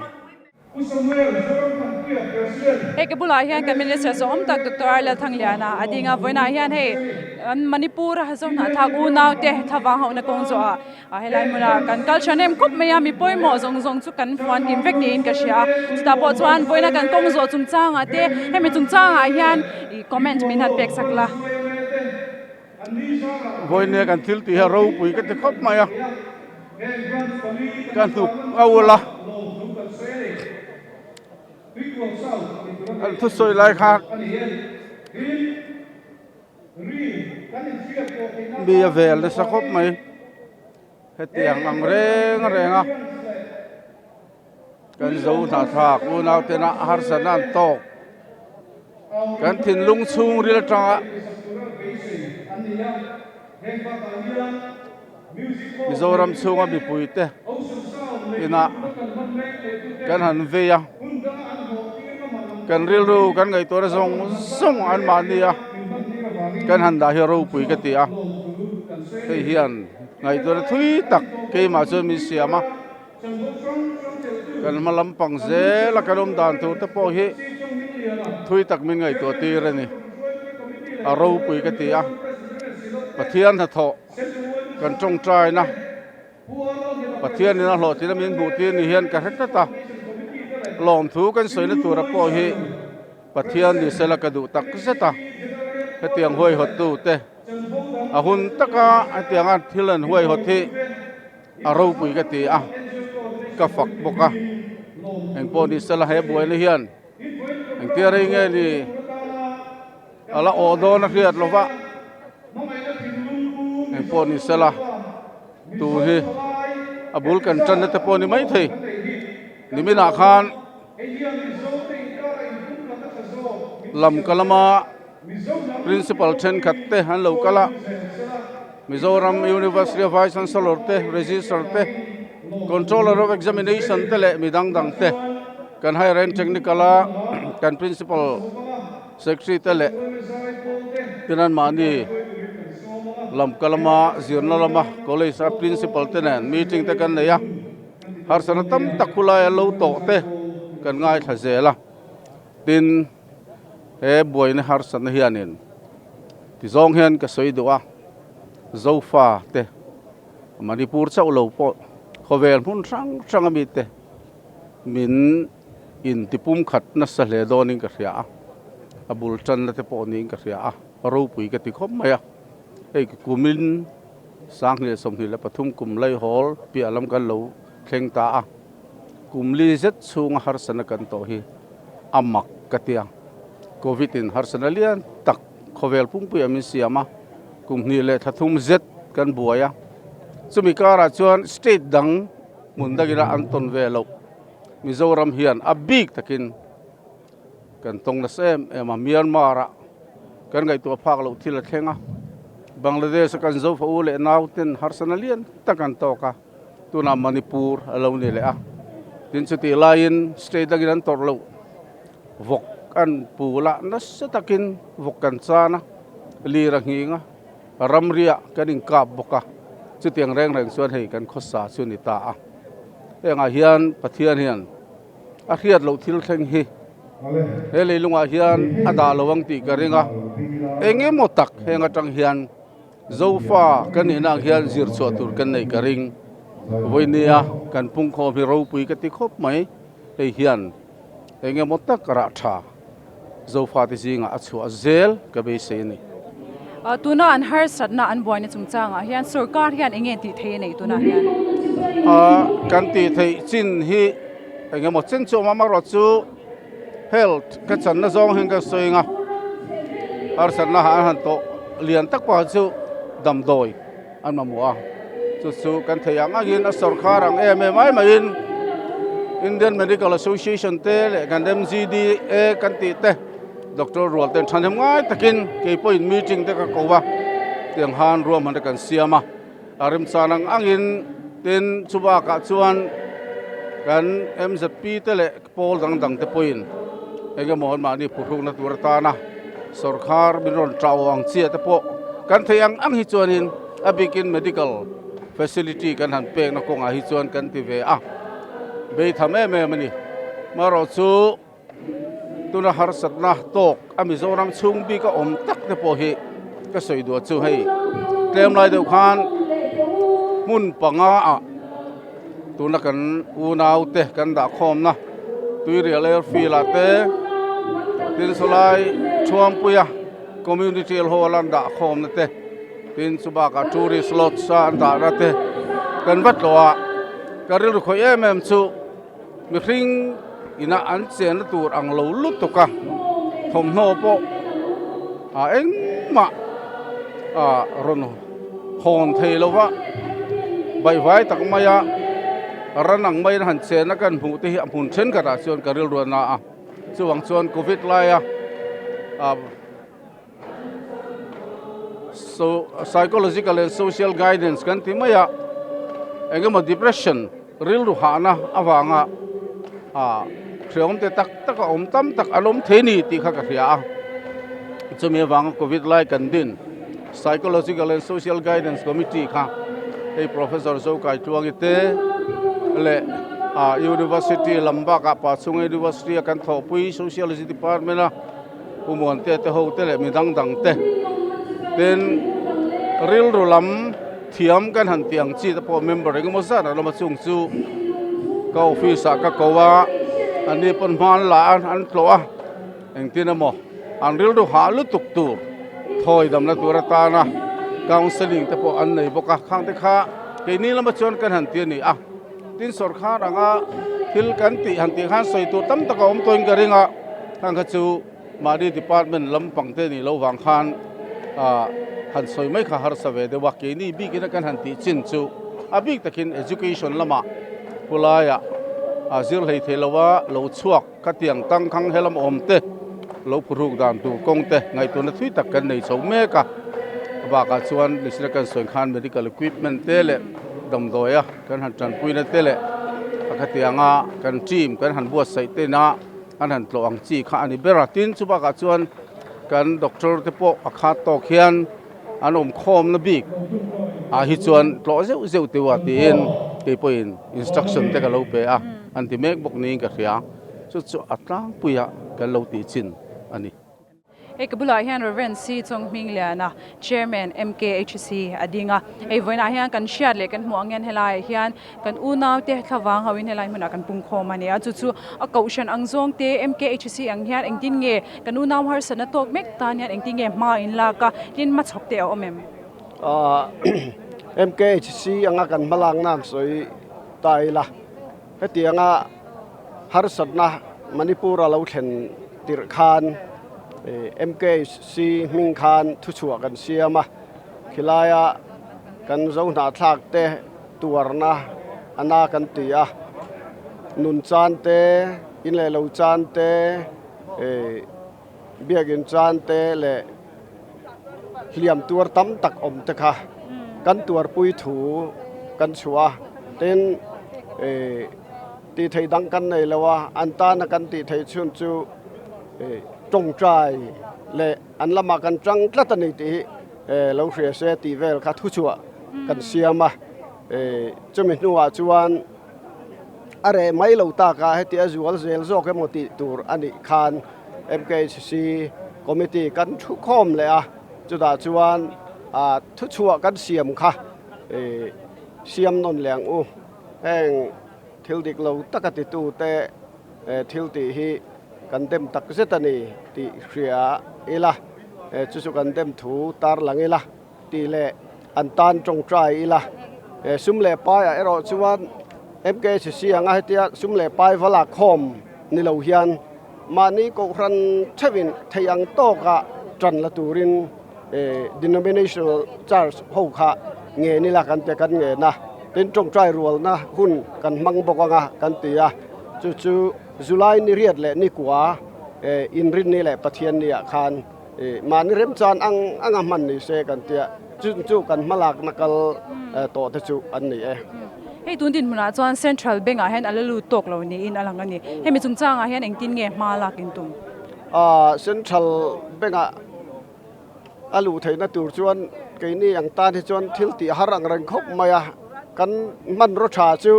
Hei ka bula hian ka minister so om tak Dr. Arla Thangliana adinga voina hian hei Manipur hazom na thak u naw te thawang ho na kong zo a helai mura kan culture nem kop maya mi poimo zong chu kan fuan kim vek ni in ka sia sta po chuan voina kan kong zo chung changa te hemi chung changa hian I comment min hat pek sakla voine kan thil ti ha ro pui ka te khop maya kan tu awla al thu soi lai kha bia vel le sakop mai hetiang ang renga kan zo na thak u naw te na har sanan to kan thin lung chung ril tanga Mizoram chunga mi puite ina kan han veya kan rilru kan ngai tor zong an mania kan han da hero pui ka tia hei hian ngai tor thui tak ke ma chu mi siama kan malam pang ze la kalom dan tu te po hi thui tak min ngai to ti re ni a ro pui ka tia pathian tha tho kan trong trai na pathian ni na hlo ti na min bu ti ni hian ka hek ta lom thu kan soi na tu ra po hi pathian ni sela ka du tak zeta hetiang hoi hot tu te a hun taka atianga thilan hoi hot hi a ro pui ka ti a ka fak boka eng po ni sela he boi ni hian eng ti ri nge ni ala odo na khiat lova eng po ni sela tu hi abul kan chan na te po ni mai thei ni mina khan lam kalama principal then khatte han lo kala Mizoram University of Vice Chancellor te registrar te controller of examination te le midang dang te kan higher end technical kan principal secretary te le tinan mani lam kalama zirna lama college principal te nen meeting te kan ya har sanatam takula lo to te kan ngai thazela tin e boy ne har san hianin ti zong hian ka soi duwa zofa te Manipur chau lo po khovel mun sang mi te min in tipum khat na sa le doning ka ria abul chan na te po ning ka ria ro pui ka ti khom maya ei kumin sang le som hi la pathum kum lai hol pi alam kan lo thleng ta kumli zet chung har sana kan to hi amak katia covid in har sana lian tak khovel pung pu amin siama kum ni le thathum zet kan buaya chumi kara chuan state dang mun dagina anton velo Mizoram hian abik takin kan tong na sem Myanmar kan ngai tu phak lo thil thenga Bangladesh kan zo fa ule nauten harsanalian takan toka tuna Manipur alo ni le a tin chuti lain state daginan torlo vok kan pula nas takin vok kan sana lirang hinga ramria kaning kap boka chutiang reng suan hei kan khosa sunita a enga hian pathian hian a hiat lo thil thleng hi he leilunga hian ada lowang ti karinga enge motak henga tang hian zofa kan ina hian zir chu tur kan nei karing voinia kan pung kho mi ro pui ka ti khop mai hei hian enge motak kara tha zofa ti zinga achu azel ka be se ni tuna an har satna an boy ni chungchanga hian sarkar hian enge ti thei nei tuna hian kan ti thei chin hi enge mo chen chu ma ro chu health ka chan na zong heng ka soinga har satna han to lian tak pa chu dam doi an ma mua chu kan thei anga gin a sarkar ang mai in Indian Medical Association te le kan MCD kan ti te Dr. Rual ten thanem ngai takin ke point meeting te ka kowa tiang han ruam han kan siama arim sanang angin tin chuba ka chuan kan MZP te le pol dang te point ege mohon ma ni phuruk na turta na sarkar binron trawang chia te po kan theiang ang hi chuanin abikin medical facility kan han pek na konga hi chuan kan ti ve a be thame me mani maro chu tuna har satna tok Mizoram chung bi ka om tak te po hi ka soi do chu hei tlem lai deu khan mun panga a tuna kan unau te kan da khom na tui real fi la te tin solai chuam puya community holan da khom na te tin suba ka tourist lot sa da ra te kan vat loa karil khoi em chu mi hring ina an chen tur ang lo lut to ka thom no po eng ma ron hon thei lo wa bai vai tak maya ranang mai han chen na kan hu te hi amun chen ka ra chuan karil ro na a chuang chuan covid lai a so psychological and social guidance kan ti maya engema depression ril ru hana awanga khreom te tak om tam tak alom theni ti kha ka ria chumi wang covid lai kan din psychological and social guidance committee kha ei professor zo kai tuang ite le university lamba ka pa chung university kan thopui sociology department a umon te ho te le midang dang te then ril rulam thiam kan han tiang chi te po member engmo sa na ma chung chu ka office ka kowa ani pon man la an tloa eng tin mo an ril du ha lu tuk tu thoi dam na tur ta na counseling te po an nei boka khang te kha ke ni lama chon kan han ti ni tin sarkar anga thil kan ti han ti khan soi tu tam ta ka om toin ka ringa khang kha chu mari department lam pang te ni lo wang khan han soi mai kha har save de wa ke ni bi ki na kan han ti chin chu abik takin education lama pulaya azir hei thelawa lo chuak ka tiang tang khang helam om te lo phuruk dan tu kong te ngai tu na thui tak kan nei chau me ka ba ka chuan nisra kan soin khan medical equipment te le dam doya kan han tran pui na te le ka tianga kan team kan han buat sai te na an han tlo ang chi kha ani beratin chu ba ka chuan kan doctor te po akha to khian an om khom na bik hi chuan tlo zeu te wa tin ke point instruction te ka lo pe anti mek bok ni ka ria chu atlang puya ka lo ti chin ani ekabula hian Reverend C Chong Ming Liana Chairman MKHC adinga ei voina hian kan shiat le kan mu angen helai hian kan unaw te thawang hawin helai muna kan pung khom ani a chu a kaushan angjong te MKHC ang hian engtin nge kan unaw har sana tok mek tan hian engtin nge ma in la ka tin ma chok te omem MKHC anga kan malang nam soi tai la hetianga har satna Manipur alo thlen tir khan MKHC Ming Khan thu chua kan siama khilaya kan zo na thak te tuarna ana kan ti a nun chan te in le lo chan te biagin chan te le hliam tur tam tak om te kha kan tur pui thu kan chua ten ti thei dang kan nei lawa an ta na kan ti thei chun chu tong trai le an lama kan trăng tlat ani ti lo hria se ti vel kha thu chua kan siama chumi nuwa chuan are mai lo ta ka he ti azual zel zo ke moti tur ani khan MKCC committee kan thu khom le a chu da chuan thu chua kan siam kha siam non leng u heng thil dik lo takati tu te thil ti hi kan dem tak zetani ti hria ila chu kan dem thu tar langila ti le an tan tong trai ila sum le pa ya ero chuan MKCC anga hetia sum le pai wala khom ni lo hian mani ko ran thevin thayang to ka tran la turin denominational charge ho kha nge ni la kan te kan nge na tin tong trai rual na hun kan mang bokanga kan tia chu July ni riat le ni kwa in rin ni le pathian ni khan mani rem chan ang man ni se kan tia chu kan malak nakal to te chu an ni hei tun tin muna chuan central bank a hen alalu tok lo ni in alang ani hemi chungchang a hian engtin nge hmala kin tum central bank a alu theina tur chuan ke ni ang ta ni chuan thil ti harang rang khop maya kan man ro tha chu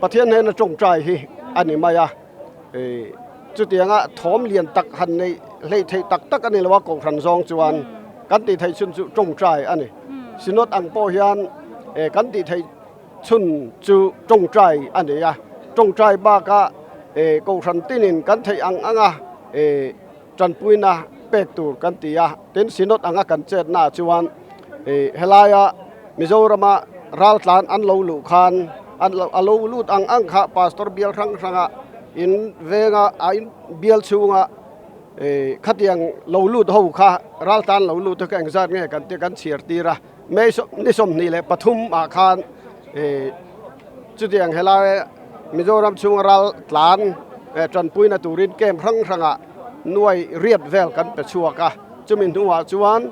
pathian he na tong trai hi ani maya chu tianga thom lian tak han nei lei thei tak tak ani lawa ko ran zong chuan kan ti thei chun chu tong trai ani sinot ang po hian kan ti thei chun chu tong trai ani ya tong trai ba ka ko ran tinin kan thei anga tran puina pek tur kan ti ya ten sinot anga kan chet na chuan helaya Mizorama ral tlan an lo lu khan an alo lut ang kha pastor bial rang ranga in venga in bial chunga khatiang lo lut ho kha ral tan lo lut ka engzat nge kan te kan chiar tira me ni som ni le pathum a khan chudiang helaya Mizoram chung ral tlan tran puina turin kem rang ranga nuai riat vel kan pe chuaka chumin nuwa chuan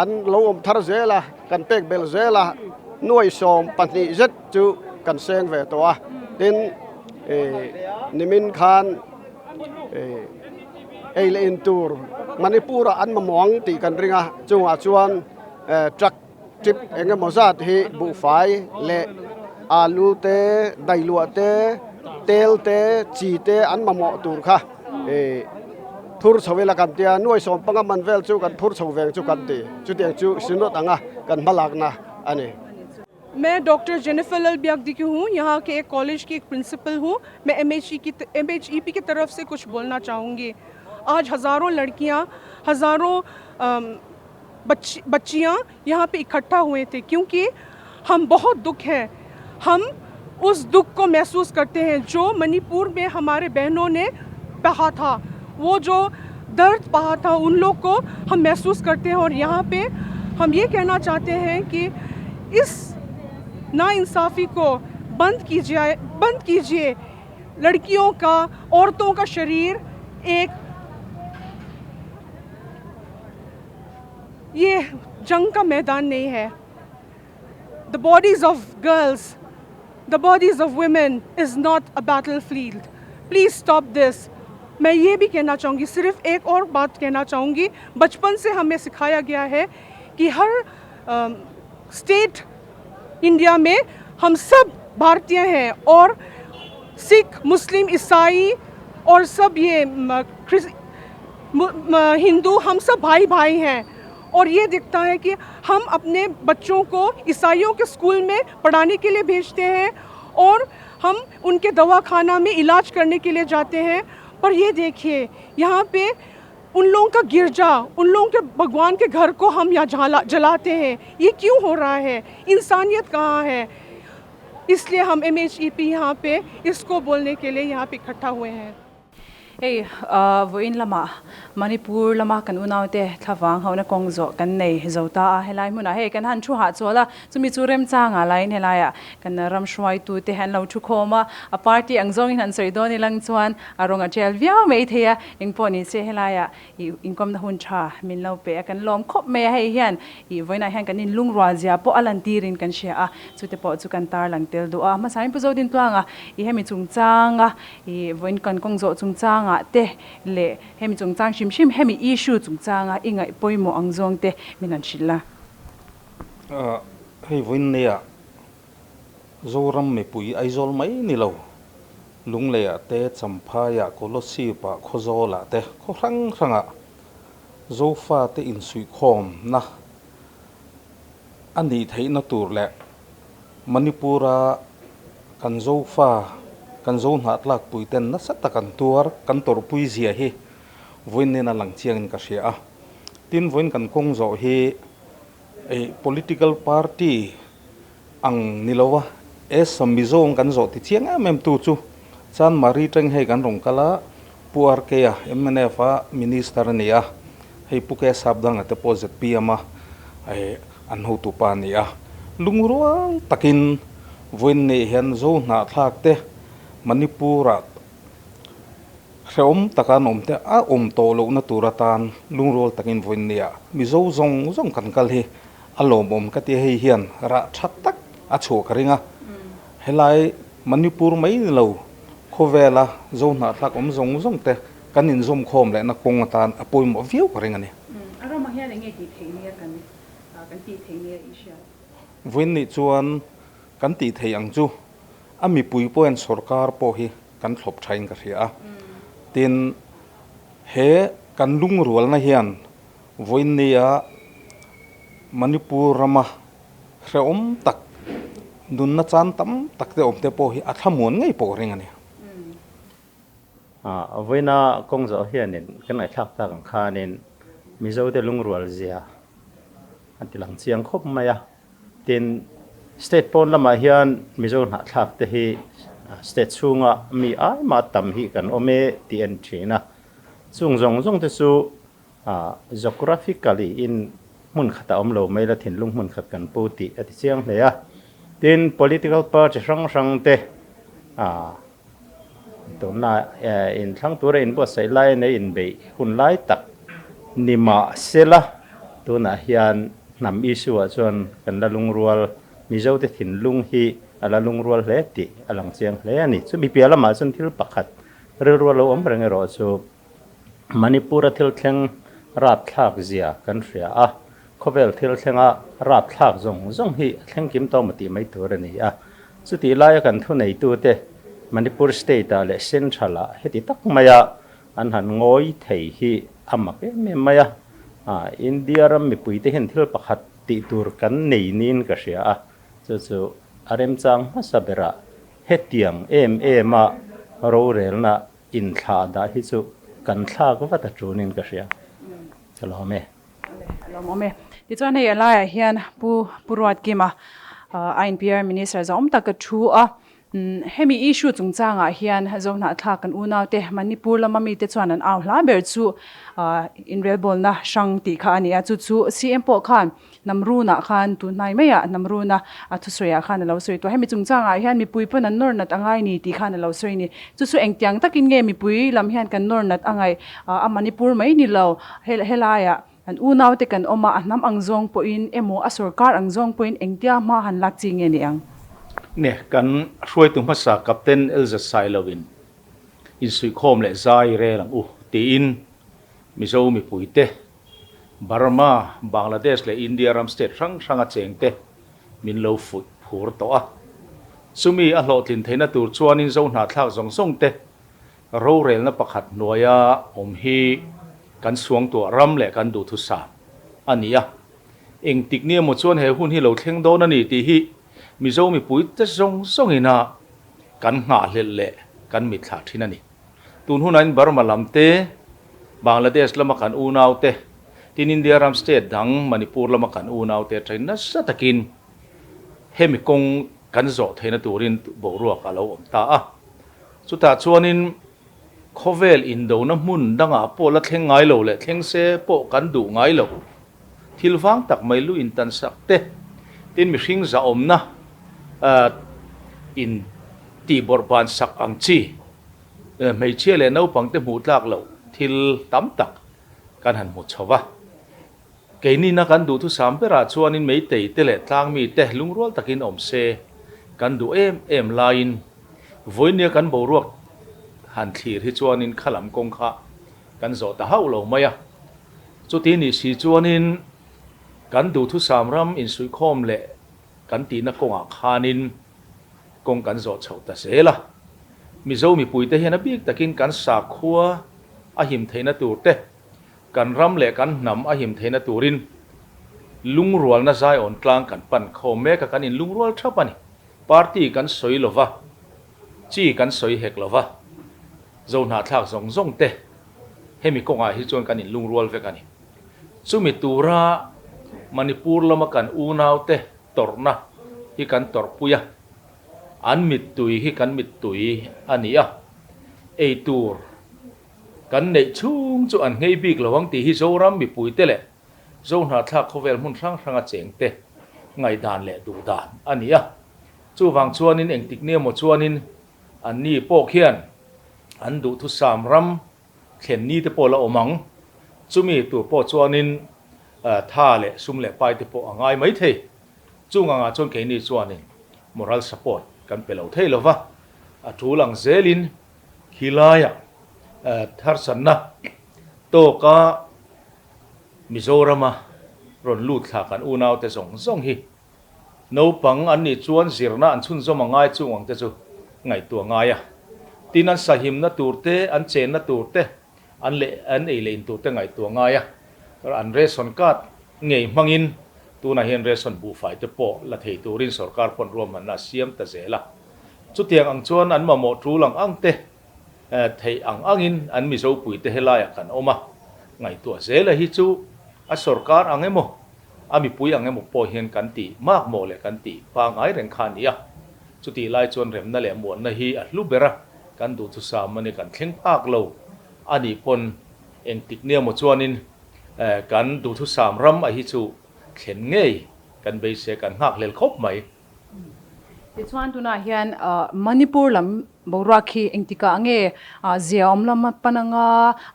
an lo om thar zela kan pek bel zela nuai som pani zet chu kan seng ve to a tin nimin khan eile in tur Manipura an mamong ti kan ringa chunga chuan truck trip enga mozat hi bu fai le alu te dailua te tel te chi te an mamo tur kha thur chawela kan tia nuai som panga man vel chu kan thur chaw veng chu kan ti chu tiang chu sinot anga kan malak na ani मैं doctor Jennifer लाल ब्यागदी हूँ, यहाँ के एक कॉलेज की एक प्रिंसिपल हूँ। मैं MHEP की तरफ से कुछ बोलना चाहूँगी। आज हज़ारों लड़कियाँ, हज़ारों बच्चियाँ यहाँ पे इकट्ठा हुए थे क्योंकि हम बहुत दुख है, हम उस दुख को महसूस करते हैं जो मणिपुर में हमारे बहनों ने पहा था, वो जो दर्द पहा था उन लोग को हम महसूस करते हैं। और यहाँ पे हम ये कहना चाहते हैं कि इस नाइंसाफ़ी को बंद कीजिए। लड़कियों का, औरतों का शरीर एक ये जंग का मैदान नहीं है। The bodies of girls, the bodies of women is not a battlefield. Please stop this. मैं ये भी कहना चाहूँगी, सिर्फ एक और बात कहना चाहूँगी। बचपन से हमें सिखाया गया है कि हर स्टेट इंडिया में हम सब भारतीय हैं और सिख, मुस्लिम, ईसाई और सब ये हिंदू, हम सब भाई भाई हैं। और ये दिखता है कि हम अपने बच्चों को ईसाइयों के स्कूल में पढ़ाने के लिए भेजते हैं और हम उनके दवाखाना में इलाज करने के लिए जाते हैं। पर ये देखिए, यहाँ पे उन लोगों का गिरजा, उन लोगों के भगवान के घर को हम यहाँ जलाते हैं। ये क्यों हो रहा है? इंसानियत कहाँ है? इसलिए हम MHEP यहाँ पे इसको बोलने के लिए यहाँ पे इकट्ठा हुए हैं। Hey, voin lama Manipur lama kan unaute thlawang hona kongzo kan nei zota helai muna he kan han thu ha chola chumi churem changa lain helaya kan ram shwai tu te han lo thu khoma a party angjong in han soi don ilang chuan aronga tel viau mei theya ingponi che helaya inkom na hun tha min lo pe kan lom khop me he hian I voina han kan in lung rwazia po alantirin kan shia a chute po chu kan tar lang tel do a ma sain pu zo din tuanga I hemi chungchanga I voin kan kongzo chungchanga te le hemi chungchang shim hemi issue chungchanga ingai poimo angjong te minan shilla hei voin ne ya zoram me pui aizol mai ni lo lung le ya te champha ya kolosi pa khozola te khorang ranga zofa te in sui khom na ani thei na tur le manipura kan zofa kan zo na tlak pui ten na sata kan tuar kan tor pui zia hi voin ne na lang chiang ka sia tin voin kan kong zo hi a political party ang nilowa samizong kan zo ti chiang a mem tu chu chan mari teng he kan rong kala puar ke ya MNFA minister nia hei puke sabdang ate deposit piama ai an ho tu pa nia lungruang takin voin ne hian zo na thak te Manipura Khreom takan omte a to lo na turatan lungrol takin voinia mizo zong kan kal hi alom ka ti hei hian ra that tak a chu karinga helai Manipur mai lo khovela zo na thak zong te kan in zom khom le na kong tan apoi mo viu karinga ni aro ma hian nge ti theini kan ti theini isha voini chuan kan ti thei ang chu ami pui poen sarkar po hi kan thlop thain ka ria tin he kan lung rual na hian voinia Manipur rama khreom tak dun na chan tam tak te omte po hi athamun ngai po ring ani voina kongzo hianin kan ai thak tak khanin mizo te lung rual zia antilang chiang khop maya tin state pon lama hian mizo na thak te hi state chunga mi ai ma tam hi kan ome ti en thina chung zong te su geographically in mun khata omlo mai la thin lung mun khat kan pu ti ati chiang hleya tin political party rang te to na in thang tura in bo sai lai nei in be hun lai tak nima sela to na hian nam issue a chuan kan la lung rual mizo te thin lung hi ala lung rual hle ti alang chiang hle ani chu mi piala ma chun thil pakhat rual lo om reng ro chu Manipura thil thleng rat thak zia kan ria a khovel thil thlenga rat thak zong hi thleng kim to mati mai tur ani a chu ti lai kan thu nei tu te Manipur state le central a heti tak maya an han ngoi thei hi amak me maya India ram mi pui te hen thil pakhat ti tur kan nei nin ka ria a chu arem chang ma sabera hetiang ma ro rel na in tha da hi chu kan thla ko wata tunin ka ria chalome ti chuan hei ala hian puruat kima INPR minister zom tak thu a hemi issue chungchanga hian zona thla kan unaute Manipur lama mi te chuan an aw hla ber chu in rebel na shang ti kha ani a chu CM po khan namruna khan tu nai meya namruna athu soya khan lo soi to hemi chungchanga hian mi pui pon an nor nat angai ni ti khan lo soi ni chu engtiang takin nge mi pui lam hian kan nor nat angai a Manipur mai ni lo helaya an unaute kan oma anam angjong po in emo a sarkar angjong po in engtia ma han lak chi nge ni ang ne kan hruai tu masa captain Elza Sailowin in sui khom le zai re lang ti in mizo mi puite Burma Bangladesh le India ram state rang a chengte min lo fut phur to a sumi a hlotlin theina tur chuan in zo na thlak zong te ro rel na pakhat noya om hi kan suang tu ram le kan du thu sa ania eng tikni mo chuan he hun hi lo thleng do na ni ti hi mizo mi pui te zong ina kan nga le kan mi thla thina ni tun hunain Burma lamte Bangladesh lama kan unaw te tin India ram state dang Manipur lama kan unaw te train na sa takin hemi kong kan zo theina turin bo ruak alo om ta a chuta chuanin khovel in do na mun danga po la thleng ngai lo le thleng se po kan du ngai lo thilwang tak mai lu in tan sak te tin mi hring za om na in ti bor ban sak ang chi mei che le no pang te mu tlak lo thil tam tak kan han mu chawa ke ni na kan du thu sam pera chuanin mei tei te le tlang mi te lungrol takin om se kan du em lain voinia kan bo ruak han thlir hi chuanin khalam kong kha kan zo ta hau lo maya chu ti ni si chuanin kan du thu sam ram in sui khom le kan ti na konga khanin kong kan zo chho ta se la mi zo mi pui te hian a bik takin kan sa khua a him theina tur te kan ram le kan nam a him theina turin lungrual na zai on tlang kan pan khom me ka kan in lungrual thapani party kan soi lova chi kan soi hek lova zo na thak zong zong te hemi konga hi chon kan in lungrual ve kani chumi tura manipur lama kan unau te torna hi kan torpuya an mit tui hi kan mit tui ania ei tur kan nei chung chu an ngei bik lawang ti hi zoram mi pui te le zo na thak khovel mun sang sanga cheng te ngai dan le du dan ania chu wang chuanin eng tik ne mo chuanin an ni po khian an du thu sam ram khen ni te po la omang chumi tu po chuanin tha le sum le pai te po angai mai the chunga nga chon ke ni chuanin moral support kan pelo thei lova a thu lang zelin khilaya thar sanna to ka mizorama ron lut thla kan unau te zong zong hi no pang an ni chuan zirna an chun zoma ngai chuang te chu ngai tu ngai a tin an sahim na turte an chen na turte an ei lein turte ngai tu ngai a an reson kat ngei mangin tu na hian reson bu fai te po la thei turin sarkar pon rom man na siam ta zela chu tiang ang chuan an ma mo thu lang ang te thei ang angin an mi zo pui te helaya kan oma ngai tu zela hi chu a sarkar angemo ami pui angemo po hian kan ti mak mo le kan ti pa ngai reng khan ia chu ti lai chuan rem na le mo na hi a hlubera kan du thu sa mani kan thleng pak lo ani pon eng tik ne mo chuanin kan du thu sam ram a hi chu khen ngei kan be se kan hak lel khop mai ti chuan tuna hian manipur lam borakhi engtika ange zia omlam pananga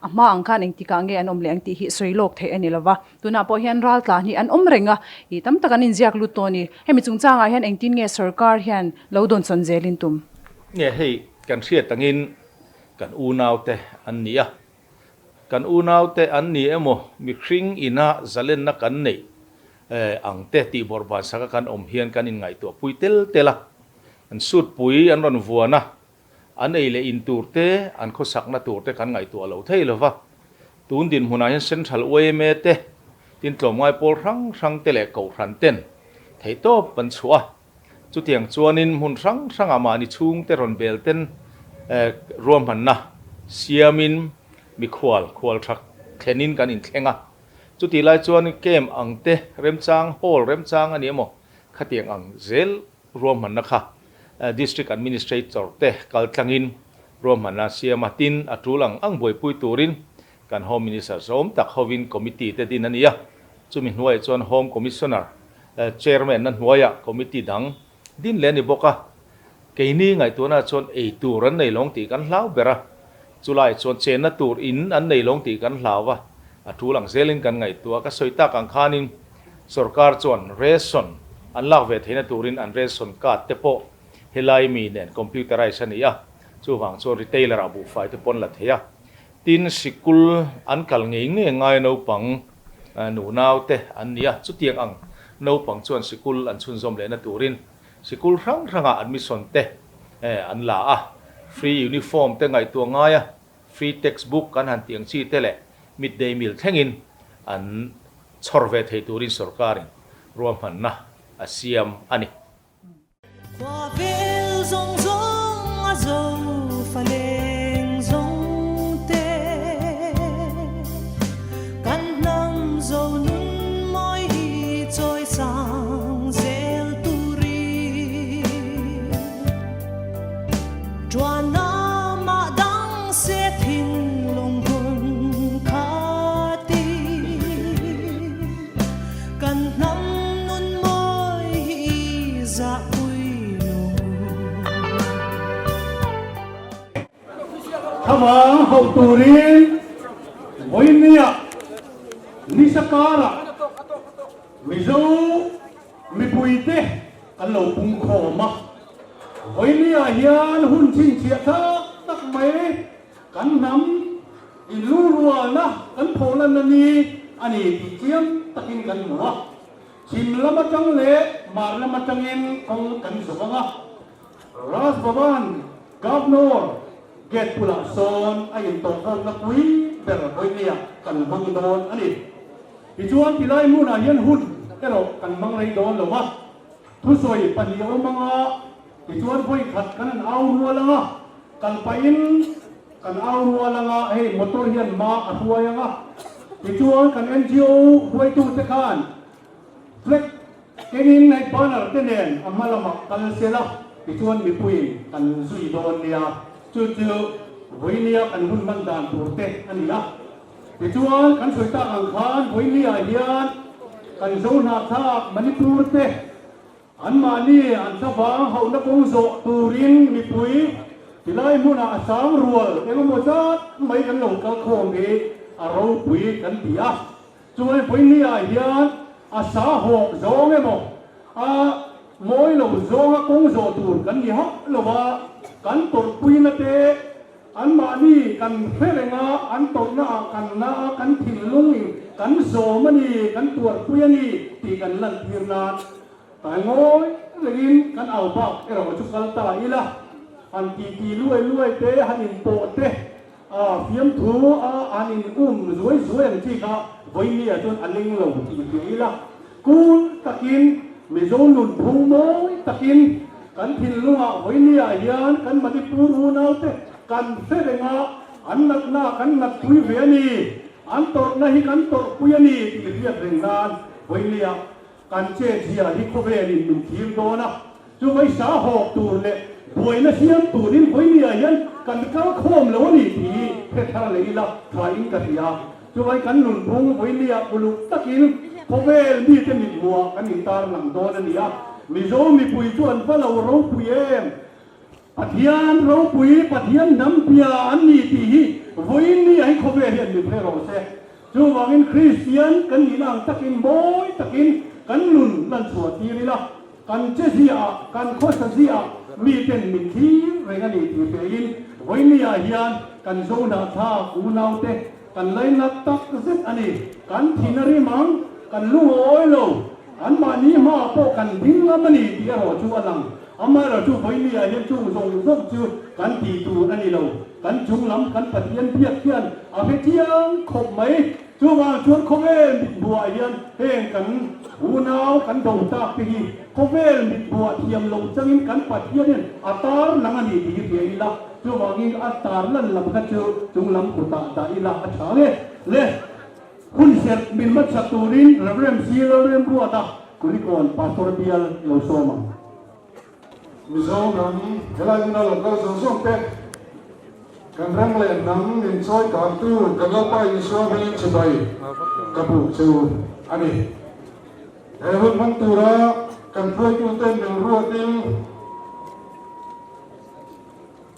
ama angkhan engtika ange an omle angti hi soilok the ani lova tuna po hian ral tla ni an omrenga hi tam takan in ziak lutoni hemi chungchanga hian engtin nge sarkar hian lodon sonjelin tum nge hei kan hriat tangin kan unau te an nia kan unau te an ni emo mi hring ina zalen na kan nei ang te ti borban saka kan om hian kan in ngai to puitel tela an sut pui an ron vuana an ei le in turte an kho sakna turte kan ngai to lo thei lova tun din huna hian central way me te tin tlomngai pol rang te le ko ran ten thei to pan chua chu tiang chuanin mun rang ama ni chung te ron bel ten ruam han na siamin mi khwal thak thlenin kan in thlenga chu ti lai chuan kem ang te remchang hall remchang ani mo khatiang ang zel ruam han na kha district administrator te kal tlangin ruam han na siamatin atulang ang boi pui turin kan home minister zom tak hovin committee te din ania chumi hnuai chuan home commissioner chairman na hnuaia committee dang din le ni boka keini ngai tuna chuan ei turan nei long ti kan hlau bera chulai chuan chen na tur in an nei long ti kan hlawa atulang zelin kan ngai tua ka soita kan khanin sarkar chuan reson an lak ve theina turin an reson ka te po helai mi nen computerization ia chu wang chu retailer abu fai te pon la theya tin sikul an kal ngei ngai no pang nu nau te an nia chu tiang ang no pang chuan sikul an chun zom le na turin sikul ranga admission te an la a free uniform te ngai tu ngai a free textbook kan han tiang chi te le midday meal thengin an chorve thei turin sarkarin ruam han na asiam ani qua vel zong zong a zo faleng zong te kan nam zo nun moi hi choi sang zel turi Joanna ma dang se thi Thama hậu turin với nia nisakara mizo mipuite kan lo pung khoma với nia hian hun chin chia tha tak mai kan nam ilu ruwa na kan pholan ani ani ti chiam takin kan muwa chim lama chang le mar lama changin kong kan sobanga ras baban governor get pula son ayin to hong na pui ber boy nia kan bang don ani ichuan tilai mu na hian hun pero kan mang lei don lo ma thu soi paniyo manga ichuan boy khat kan au ruwa kan pain kan au ruwa hey motor hian ma ahuwa yanga ichuan kan NGO huai tu te khan flex kenin nai banner tenen amalama kal sela ichuan mi pui kan zui don nia chu voi nia kan hun man dan turte ania ichuan kan soita ang khan voi nia hian kan zona tha manipur te an mani an sawang hau na kong zo turin mi pui tilai muna asang rual engamo zat mai kan lo kal khom ni aro pui kan tia chuan voi nia hian asa ho zong emo a moi lo zong a kong zo tur kan ni hok lo wa kan tor pui na te an mani kan ferenga an tor na kan thil lung kan zo mani kan tur pui ani ti kan lan thirna ta ngoi legin kan au ba ero chu kal ta ila an ti luai te hanin po te a fiam thu a anin zuai an ti ka voi ni a chun aling lo ti ila kun takin mi zo nun phung moi takin kan thil lunga voi ni a hian kan manipur unau te kan ferenga an na kan nat pui ve ani an tor na hi kan tor pui ani ti riat rengnan voi ni a kan che thia hi ko ve ni min thim do na chu mai sa hok tur le boi na siam turin voi ni a hian kan ka khom lo ni ti phe tha leila thain ka tia chu mai kan nun phung voi ni a ulu takin ko ve ni te mi mua kan in tar lang do na ni a mi zo mi pui chuan pa lo ro pui em pathian ro pui pathian nam pia an ni ti hi voi ni ai ko ve hian mi phe ro se chu wangin christian kan ni nang takin boy takin kan nun lan chua ti ri la kan che sia kan kho sa sia mi ten min thi renga ni ti pe in voi ni a hian kan zo na tha ku nau te kan lai na tak zet ani kan thinari mang kan lu oi lo an ma ni ma po kan ding la mani ti ro chu alang amma ro chu voi ni a hian chu zong chu kan ti tu ani lo kan chung lam kan pathian piat hian a pe tiang khop mai chu wa chuan khom em bit bua hian heng kan unau kan dong ta pi khom em bit bua thiam lo changin kan pathian hian atar nang ani ti ti ila chu wa ngi atar lan lam ka chu chung lam ku ta da ila a thale le hun ser min mat saturin reverend silorem buata kulikon pastor bial lo soma mizo nam helai na lo ka song pe kan rang le nam min soi ka tu kan lo pa in so mi chibai ka bu chu ani e hun man tu ra kan phoi tu ten ng ruo ting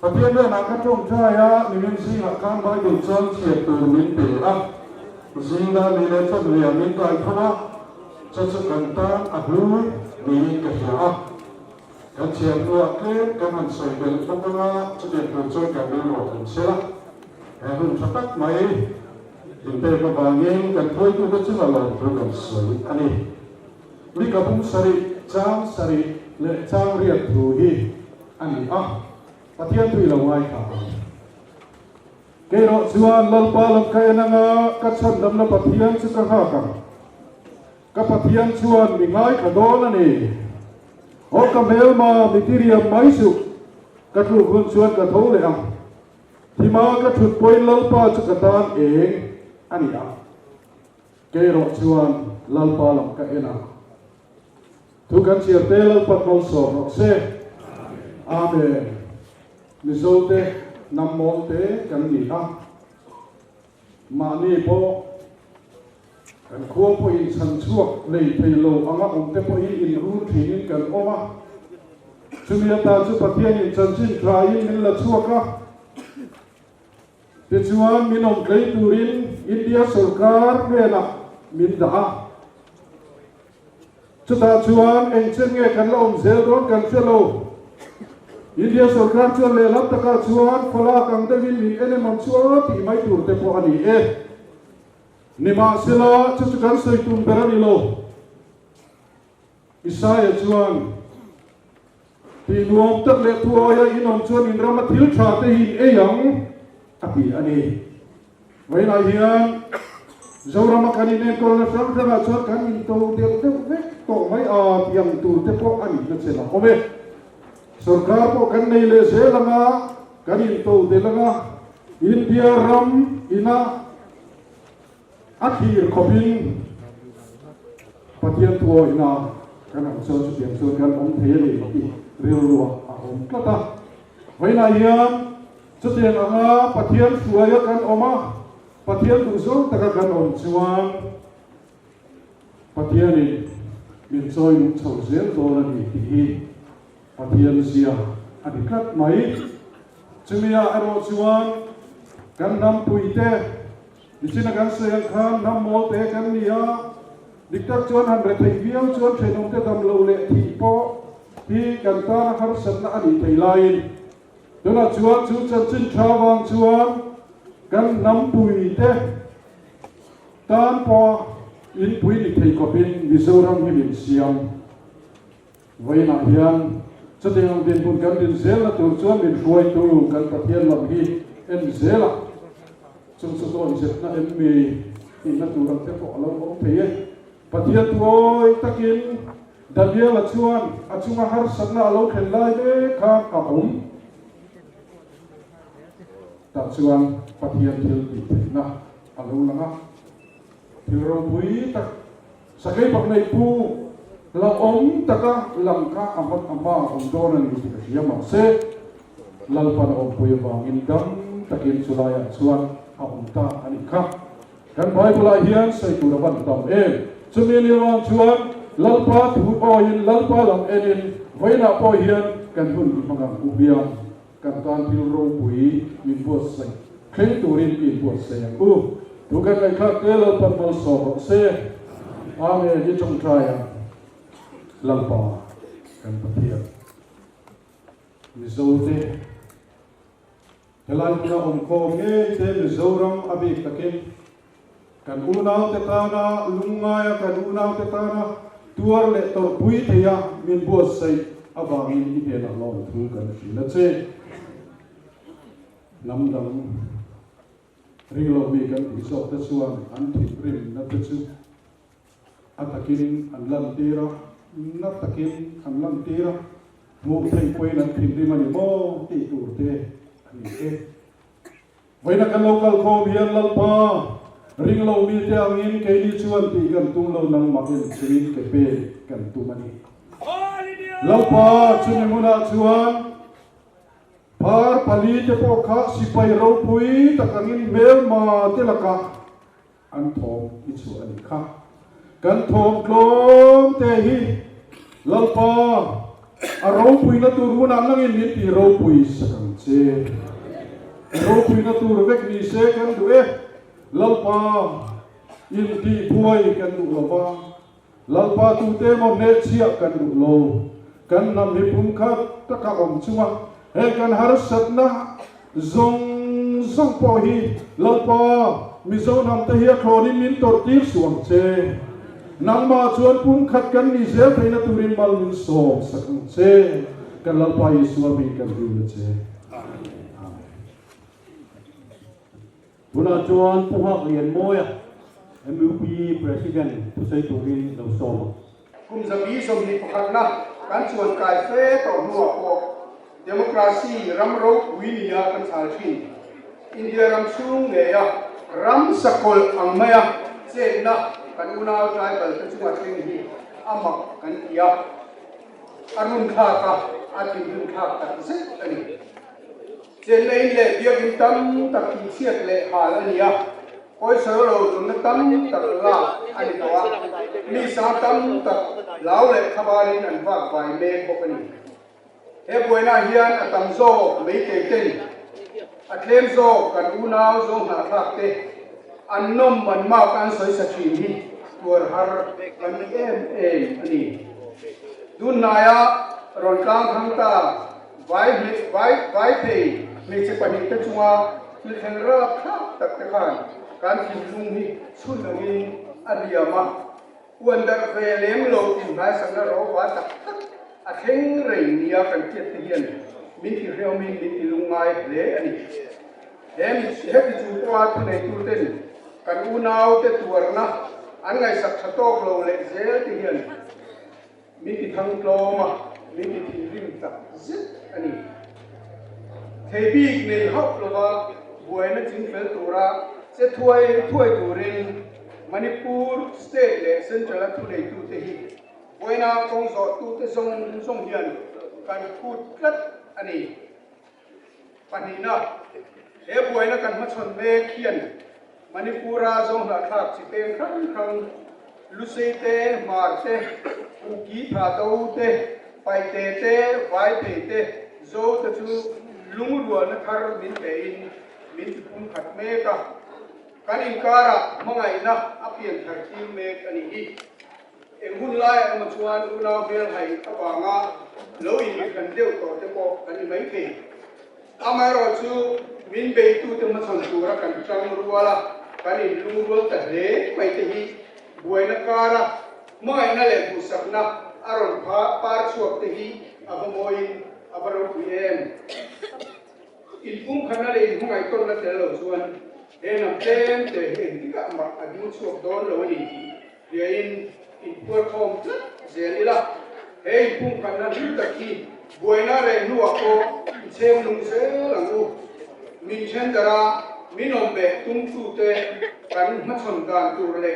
pathian le na ka chong cha ya min si ha kan bai du chon che tu min pe a sing da ni le chon le min kai thawa cha kan ta a hu ni ka ya kan chiam tua ke kan man soi bel panga che tu chon ka bi ro kan se la e hun chatak mai in te ka bangin kan phoi tu ka chula lo tu kan soi ani mi ka bung sari chang sari le chang riat thu hi ani a pathian thui lo ngai ka ke ro chuan lal pa lam kai na nga ka chan dam na pathian chu ka ha ka pathian chuan mi ngai ka do na ni o ka mel ma material mai su ka thu hun chuan ka tho le am thi ma ka thut poi lal pa chu ka tan e ani a ke ro chuan lal pa lam ka ena thu kan chiar te lal pa kol so ro se amen mizote namote kan ni a ma ni po kan khuwa po in san chuak lei thei lo anga om te po in ru thinin kan oma chumia ta chu pathian in chan chin trai in la chuaka ติชวนมินอมเกยตูรินอินเดียสุรการเวนะมินดาจุดชวนเองเช่นไงกันลมเซลร้อนกันเชลโลอินเดียสุรการชวนเลลับตะการชวนฟลากังเดวินลีเอเลมันชวนที่ไม่ตูเตปอันนี้นิมาเซลาจุดกันสวยตุนเบรานิโลอิสายชวนที่นวมตักเล็กทัวยาอินอมชวนอินรามาทิลชาเตหินเอยังอภิอันนี้ไว้ในเฮียนเรารามากันอินเองคนละสังฆ์ชวนกันอินโตเดียวเด็กเล็กโตไม่อาบยังตูเตปอันนี้นั่นเสละโอเมสุรการพวกกันในเลเซลังากันอินโตเดลังาอินเดียรัมอินาอาคีร์ขบินปฏิญาณตัวอินากันเอาเชิญเสียงชวนกันองเทลีเรียวรัวองกตาไว้ในเฮียนจะเตียนอาปฏิญาณสวยกันออกมาปฏิญาณดุษย์ตะกันองชวนปฏิญาณนี้มีซอยมุขเฉาเสียงโตนันที่ปฏิญาณเสียอันนี้กัดไหมจึงมีอาโรชวนกันนำปุยเตดิฉันกันเสียงข้ามนำโมเตกันนี่ฮะดิกตักชวนหันเรทิวิลชวนเชนงเตตำโลเลทีโปที่กันตาฮาร์สันนาดีไทยไลน์โดนชวนชูจันจินชาววังชวนกันนำปุยเตตานพออินปุยดิไทยก็เป็นมิโซรัมฮิมินเซียมไว้นาเฮียนจะเดียงเดินบุญกันดินเซลตัวชวนดินช่วยตัวกันปะเทียนลำฮีเอ็นเซลซึ่งสุดท้ายเสร็จนะเอ็มมีที่นักตุรังเทพเราบอกเพียปฏิญาณตัวตะกินดับเบี้ยละชวนอาชุมาฮาร์สันนาเราเห็นได้เด็กข้าอาหุมตัดชวนปฏิญาณที่ติดนะอาลูนะ ที่เราบุยตักสักให้ปักในผู้เราอมตะกะลำข้าอามัดอามาอมโดนันอยู่ที่เสียมาเสลัลปันอมปุยวางอินดัมตะกินสุรายชวนอาอมตาอันนี้ข้ากันไปบุลาเฮียนใส่ตัวระบันตามจะมีเรื่องชวนลัลปาถูออินลัลปาลำอินไว้หน้าปอเฮียนกันหุ่นมังอุเบียงกันตอนที่เราบุยมีบทใส่เคยตัวเรียนมีบทใส่ยังดูกันเลยครับเดี๋ยวเราเป็นบทสอบเสอาเมย์ที่จงใจลัลปากันปะเทียนมิโซเตเฮลันกุนาองโคเงเตมิโซรัมอบิกตะกินกันอุณาวเตตานาลุงงายกันอุณาวเตตานาตัวเล็กตัวบุยเทียมินบวชใส่อาบางินที่เดียนลองทุกันสิละเจน้ำดำริงเรามีกันที่สอบแต่ส่วนอันที่ริมนับจุอัตกินอันลันตีระนับตะกินอันลันตีระมุกไทยคุยนั้นพิมพ์ริมันโมที่ตัวเตอันนี้ไว้นักการโลกาลโคเบียนลัลปาริงเรามีเจ้าเงินเคยดีชวนตีกันตุ้งเรานั่งมาเป็นชีวิตเก็บกันตุ้มันนี่ลัลปาชุนมุนาชวนพาร์พลีเจโปข้าสิไปเราปุยตะกังินเมลมาเตลกะอันทองอิชวนนี่ค่ะกันทองกลมเตหิลัลปาเราปุยนัตุรุนันนั่งอินนิติเราปุยสังเจเราปุยนัตุรุเวกนิเซกันดูลัลปาอินที่ป่วยกันดูลบ้าลัลปาตุเตมอนเนเชียกันดูโลกันนำให้พุ่มขัดตะกะอมชัวกันฮาร์สัตนะซงปอฮีลัลปามิโซนำเทียโครนิมินตอร์ตีสวงเจนำมาชวนพุ่มขัดกันนิเซไทยนัตุริมัลมินโซสักเจกันลัลปาอิสวามีกันดูเจBuna chuan puhak lian moya MUP President Pusai Turin lo som kum zami som ni pakhat na kan chuan kai fe to nuwa ko democracy ramro winia kan salthin India ram sung le ya ram sakol angmaya che na kan una tribal ka chuwa thing hi amak kan iya arun kha ka atin dun kha ta se ani trên này lệ việc in tâm tập kỹ siết lệ hà là gì à? Ôi sớ rồi chúng nó tâm tập là anh đó mi sa tâm tập lão lệ khá ba đi ăn vặt vài mê bộ cái này. Thế buổi nay hiền ở tầm rô mấy cái tên a tlem zo kan unau zo na thak te an nom man ma kan soi sa thi hi tur har kan ani dun naya ron tang thang ta vai pe me che pani te chunga til thang ra tak te kan thi lung hi chun ngin aliama wonder ve lem lo tin bai sang na ro wa tak a theng rei nia kan tiat te hian min ki reo min ki lungai le ani hem he ki chu to a thu nei tu ten kan unau te tuarna an ngai sak thatok lo le zel te hian min ki thang tloma min ki thi rim tak zit ani thebi nei hop lo wa buaina chin fel tura se thuai turin Manipur state le central thu nei tu te hi buaina kong so tu te song hian kan kut klat ani panina he buaina kan ma chon me khian Manipura zong na thak chi te khang lusete marte uki tha do te pai te vai te zo te chu lungruwa na thar min te in min pum khat me ka kan inkara mangai na apian thar ti me ani hi engun lai ma chuan una bel hai awanga lo in kan deu to te ko kan mai the amaro chu min be tu te ma chon tu ra kan chang ruwala kan in lungruwa ta le mai te hi buaina kara mangai na le bu sakna aron pha par chuak te hi abamoin abaro em in pum khana le in hungai ton na te lo chuan enam tem te hen tika ma adu chuak don lo ni dia in por khom zelila hey pum khana lu ta ki buaina re nu ako chem nung se langu min chen dara minom be tum tu te kan ma chon dan tur le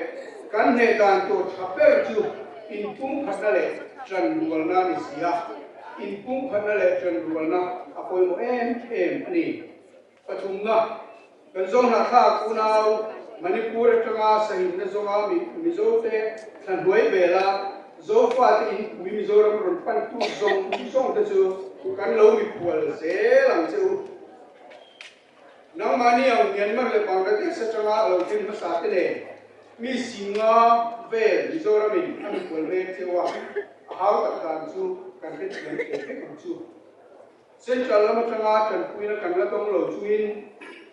kan ne dan tur thaper chu in pum khana le tran rual na ni sia in pum khana le tran rual na apoi mo em ani pathum na kan zong na kha kunau Manipur tanga sahin na zonga mizo te than huai bela zo fa te in mi mizoram ron pan tu zong te chu kan lo mi pual se lang chu nang mani ang Myanmar le Bangladesh sa tanga lo tin ma sa te le mi singa ve mizoram in ami pual re te wa how ta kan chu kan te chen te chu central lama tanga tan puina kan la tong lo chuin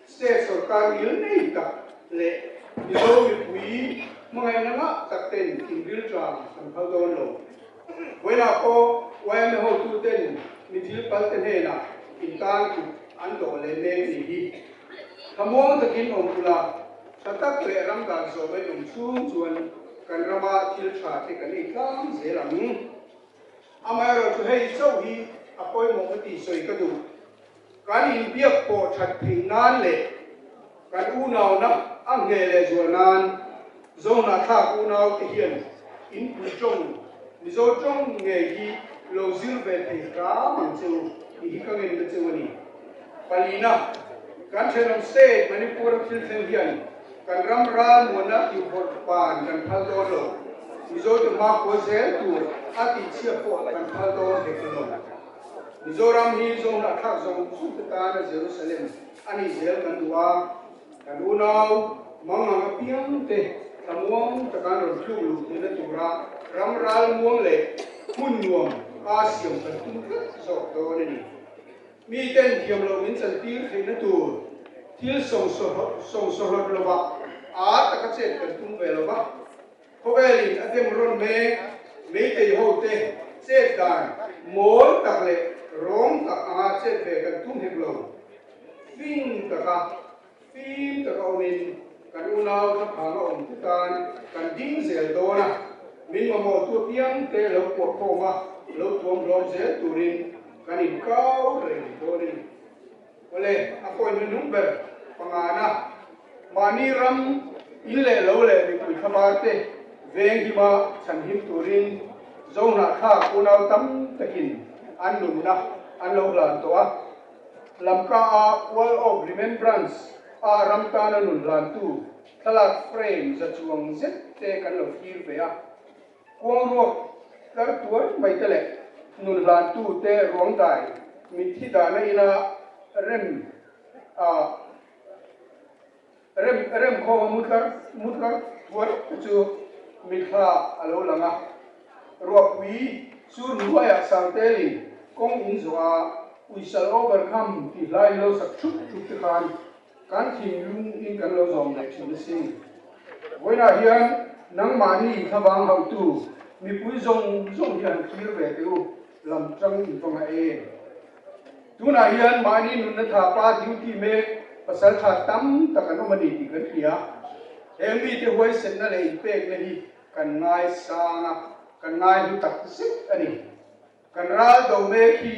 state sarkar il nei ta le izo mi pui mangai na nga takten kingril tram kan phal don lo wena ko wa me ho tu ten mi thil pal ten he na in tan ku an do le ne ni hi kamong takin om kula tatak le ram dan so me dum chung chuan kan rama thil tha te kan ei tlam zelang amai ro chu hei chau hi apoi mo ti soi ka du kan in biak po that thing nan le kan unau na ang nge le zuanan zona tha unau te hian in pu chong mi zo chong nge hi lo zil ve te ka man chu hi ka ngen de chu ni palina kan chenam state Manipur thil theng hian kan ram ran mona ki hor pan kan phal do lo mi zo te ma ko zel tu ati chia po kan phal do he ko Mizoram hi zong na thak zong su ta na Jerusalem ani zel kan duwa kan unau manga piang te tamuang takan ron thlu lu na tura ram ral muang le mun nuam a siam kan tum so to ni mi ten thiam lo min chan tir the na tu thil song so lo ba a ta ka che kan tum ve lo ba ko velin adem ron me te ho te che dan mol tak le rong ta a che ve kan tum he lo fin ta ka omin kan unau ta phanga om tan kan ding zel dona min ma mo tu piang te lo ko ko ma lo tuam rom zel turin kan in kau re dorin ole apoi min number pangana mani ram ile lo le ni ku khabar te veng hi ma chan him turin zona kha unau tam takin an nun na an lo lan to a lamka a wall of remembrance a ramtana nun lan tu thalak frame za chuang zet te kan lo hir ve a kuang ruak tar tuar mai tele nun lan tu te ruang dai mi thi da na ina rem rem kho mutkar buat chu mikha alo langa ro pui sur nuaya santeli kong in zoa we shall overcome the lai lo sak chuk te kan thi lung in kan lo zom le chin sing voina hian nang mani thabang hau tu mi pui zong hian thir ve tu lam trăng in phong e tuna hian mani nun na tha pa duty me pasal tha tam takano mani ti kan khia emi te hoi sen na le pek na hi kan ngai sanga kan ngai lu tak sik ani kan ra do me khi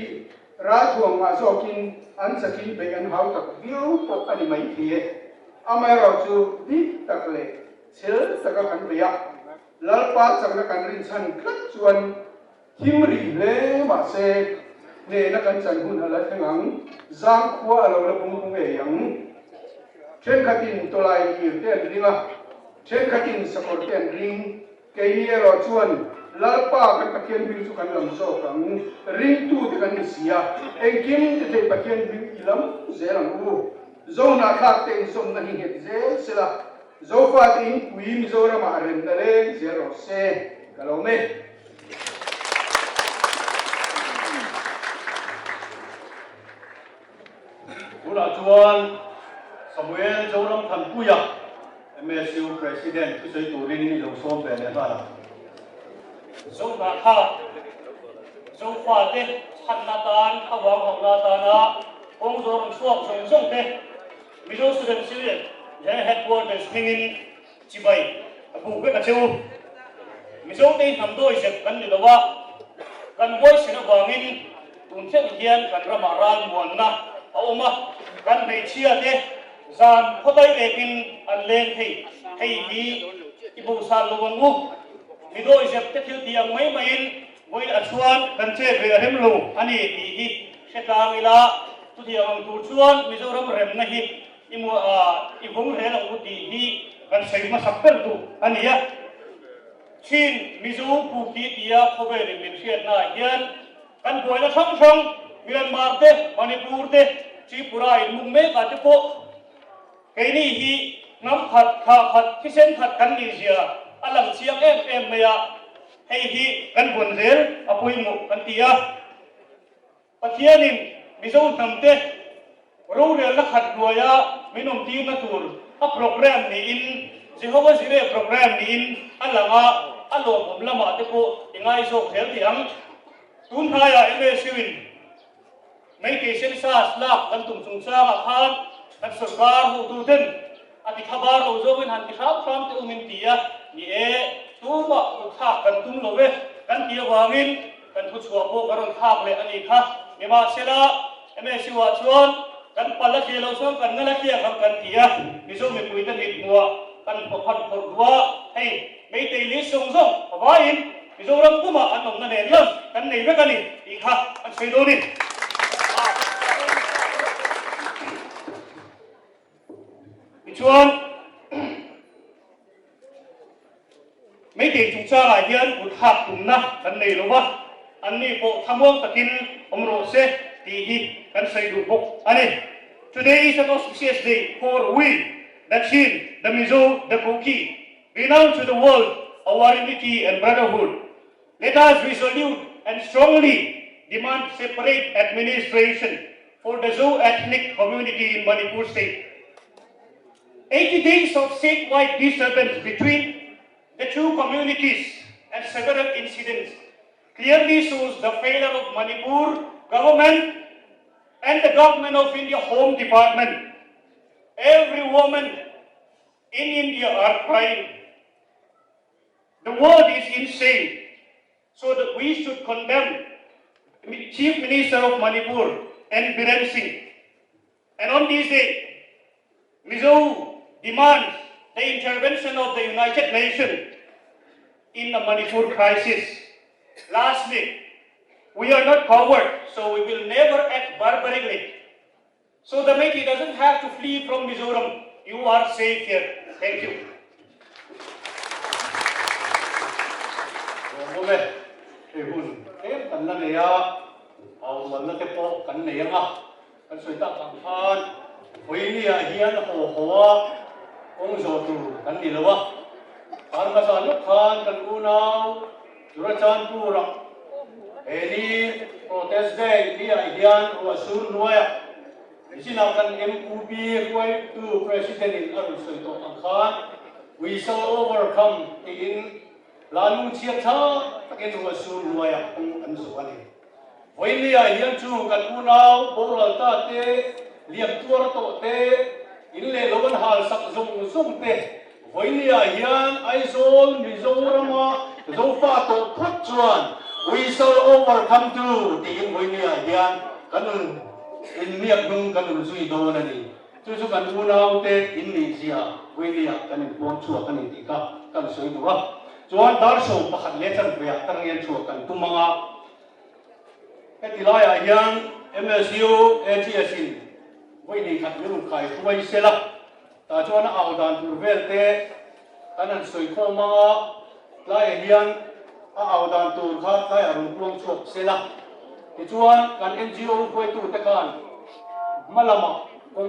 ra thuang ma so kin an sakin be an hau tak viu tak ani mai thie amai ro chu di tak le sel taka kan ria lal pa chang na kan rin chan klat chuan himri le ma se ne na kan chan hun hala thengang zang khua alo la bung e yang chen khatin tolai ir ten ringa chen khatin sakor ten ring ke ni ro chuan lalpa kan pakien bil chu kan lam so kang ring tu te kan sia engkim te pakien bil ilam zelang u zona khak ten som na hi het ze sela zofa tin pui mi zora ma rem dale zero se kalome Ula chuan Samuel Joram Than Puya MSU President Kusai Turin lo som pe ne ta Zona ha Zofa te Hanatan awang hawlatana Ong zor suak song te Mizo student student headquarters hingin Chibai abu ke kachu Mizo te namdo isep kan dilawa kan voice na bangin tunchen hian kan ramaran muanna auma kan mei chia te zan khotai ekin an len thei hi ibu sal lowangmu mido isep te thil tiang mai main voi achuan kan che ve rem lo ani hi setang ila tu tiang tu chuan mizoram rem na hi imu ibung he la uti hi kan sei ma sappel tu ani ya chin mizo pu ki tia khobe ri min siat na hian kan boina sang sang Myanmar te Manipur te Tripura in mung me ka te po keini hi ngam khat kha khat kisen khat kan ni sia alam chiang em maya hei hi kan bun zel apui mu kan tia pathianin mizo namte ro rel la khat duaya minum ti na tur a program ni in Jehovah Jireh program ni in alanga alo bom lama te po ingai so khel tiang tun haya MSU in mấy cái sen sa slap kan tum chung sa ma khan kan sarkar hu tu den ati khabar ho zo ben han ti kham kham te umin tia ni e tu ma u kha kan tum lo ve kan tia wangin kan thu chua po karon khak le ani kha ni ma sela MSU wa chuan kan pala ke lo som kan ngala kia kham kan tia ni zo me pui ta ni muwa kan pho phan phor wa hei mấy tay li song song wa in ni zo ram kuma an nom na ne lom kan nei ve kan ni i kha an sei do ni chuan mấy tiền chúng ta lại hiện một hạt cùng na cần này luôn ba anh này bộ tham mưu takin ông rồi sẽ thì hi cần xây đủ bộ anh này today is an auspicious day for we the Chin the Mizo the Kuki renounce to the world our unity and brotherhood let us resolute and strongly demand separate administration for the Zo ethnic community in Manipur state. 80 days of statewide disturbance between the two communities and several incidents clearly shows the failure of Manipur government and the government of India Home Department. Every woman in India are crying. The world is insane. So that we should condemn Chief Minister of Manipur and Biren Singh. And on this day, Mizo demands the intervention of the United Nations in the Manipur crisis. Lastly, we are not cowards, so we will never act barbarically. So the Metis doesn't have to flee from Mizoram. You are safe here. Thank you. วันนี้เฮียนหัวองค์โจตุกันนี่ละวะการภาษาลูกค้ากันกูนาวจุรจันปูรักเฮลีโปรเทสเดย์นี่เฮียนหัวสูนน้อยดิฉันเอากัน MUB ไว้ตู้ President อินอารุสุยโตอังคาร We shall overcome ที่อินลาลุงเชียร์ท่ากินหัวสูนน้อยองค์อันสุวรรณวันนี้เฮียนจูกันกูนาวโบราณตาเตเลียบตัวโตเตอินเล่ลวันฮาลสักซงซงเตวันนี้เฮียนไอโซลมิโซรามาโซฟาโตพัดจวน We shall overcome too ที่อินวันนี้เฮียนกันอินเมียกนุ่งกันสุยโดนันนี่จู่ๆกันกูนาวเตอินนี่เสียวันนี้กันปวงชัวกันนี่ก็กันสุยดูว่าจวนดาร์โชปะขัดเลี้ยงเบียตั้งเงินชัวกันตุ้มมังอาเอติลายเฮียน MSU ATS วันนี้ขัดยุ่งใครช่วยเสละแต่จวนเอาดันตัวเวลเตกันนั้นสุยโคมังอาลายเฮียนเอาดันตัวขัดลายอารมณ์ปวงชัวเสละจวนกัน NGO คุยตัวตะการมาละมาคง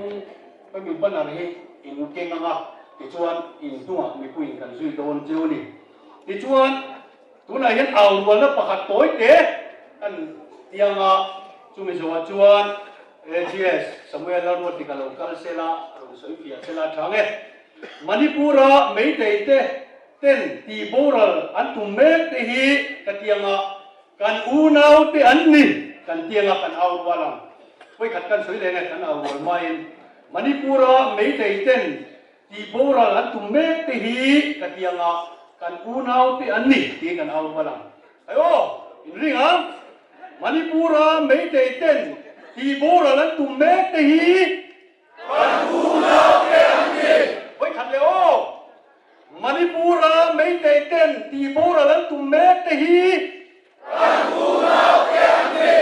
ไปมีปัญหาที่อินเก่งอ่ะจวนอินตัวมีคุยกันสุยโดนเจ้านี่จวนตัวไหนยันเอาวันละประคัดตัวเตะกันเตียงอ่ะจุ่มจวนAGS สมัยเราดูที่กันเราคัลเซล่าเราสวยฟิอาเซล่าทางเอมณีปุระไม่ได้เต้นที่โบราณอันตุเมตที่กันเตียงอ่ะกันอูนาวที่อันนี้กันเตียงอ่ะกันเอาวาลังไว้ขัดกันสวยเลยนะกันเอาวอลมาอินมณีปุระไม่ได้เต้นที่โบราณอันตุเมตที่กันเตียงอ่ะกันอูนาวที่อันนี้ที่กันเอาวาลังไอ้โอ้อินริงอ่ะมณีปุระไม่ได้เต้นที่โบราณตุ่มเมตตีกันกูนาวเต้นที่ไว้ขัดเลยโอ้มณีปุระไม่ได้เต้นที่โบราณตุ่มเมตตีกันกูนาวเต้นที่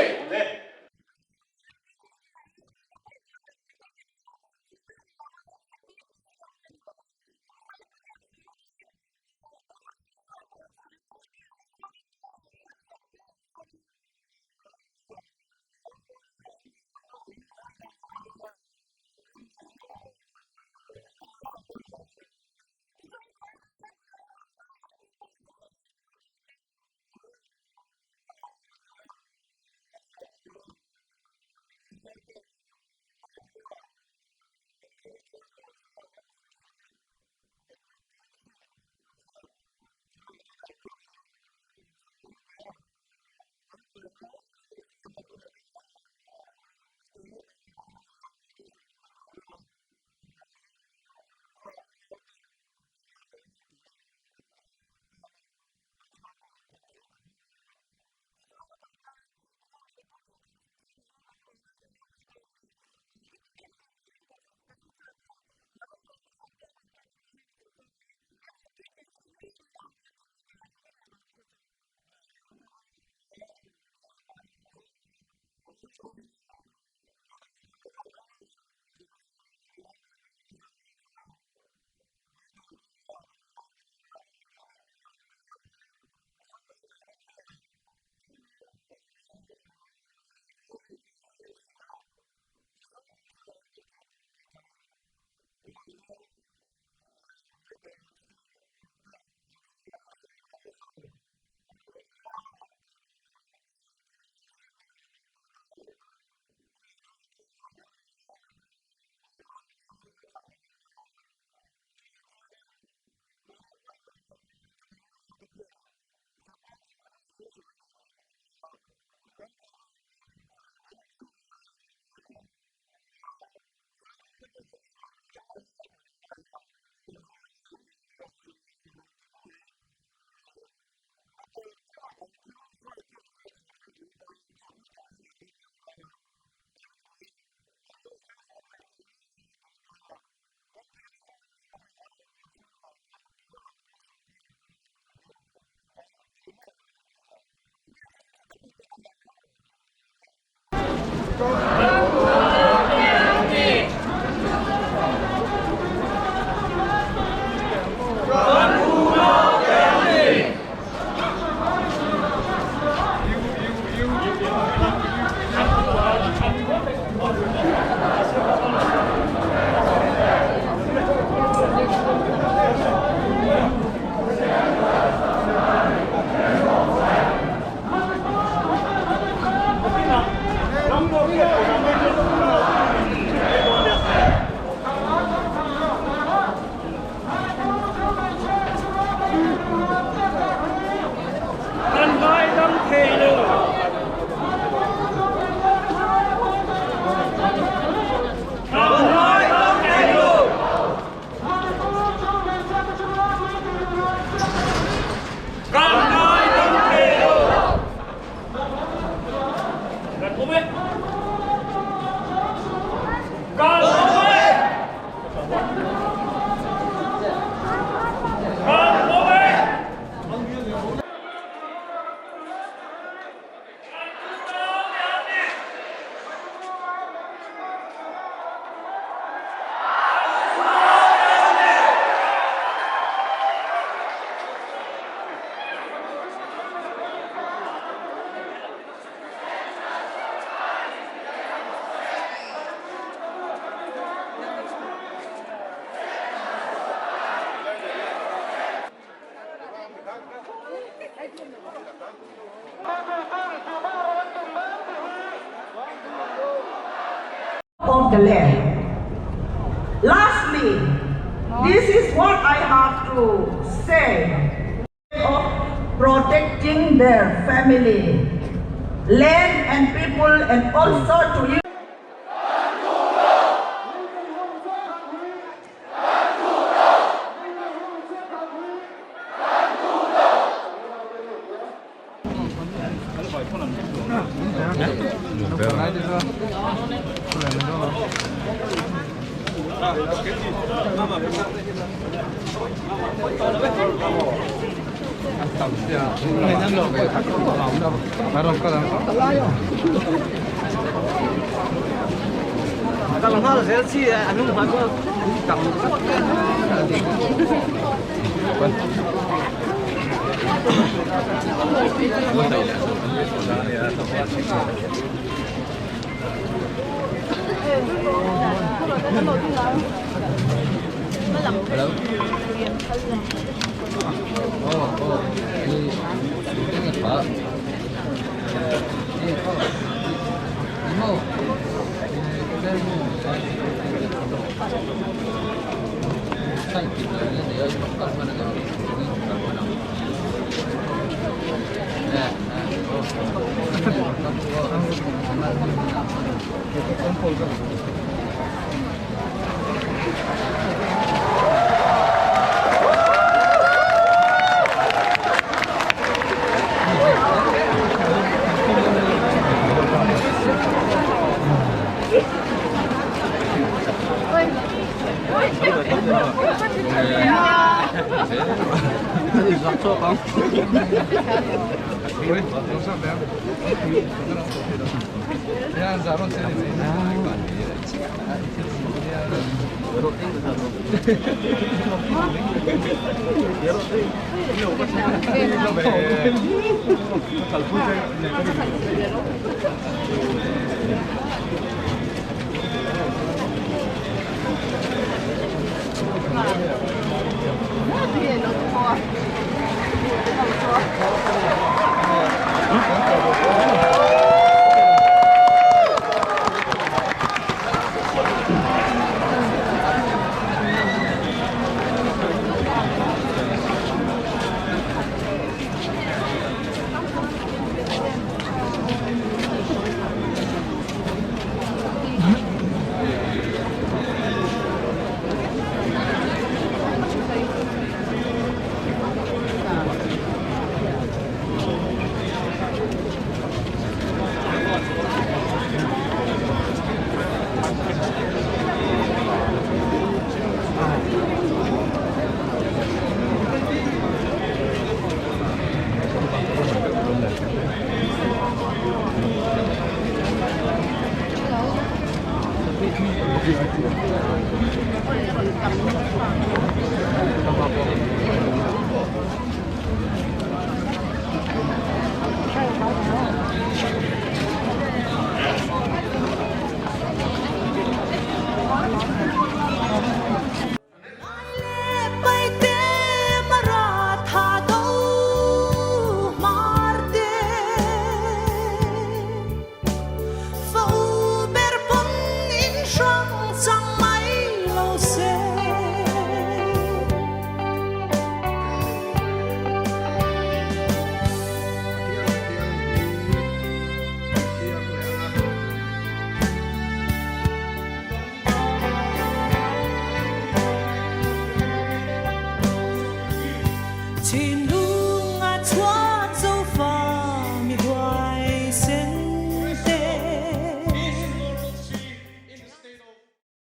of the land. Lastly, this is what I have to say of protecting their family, land and people, and also to you.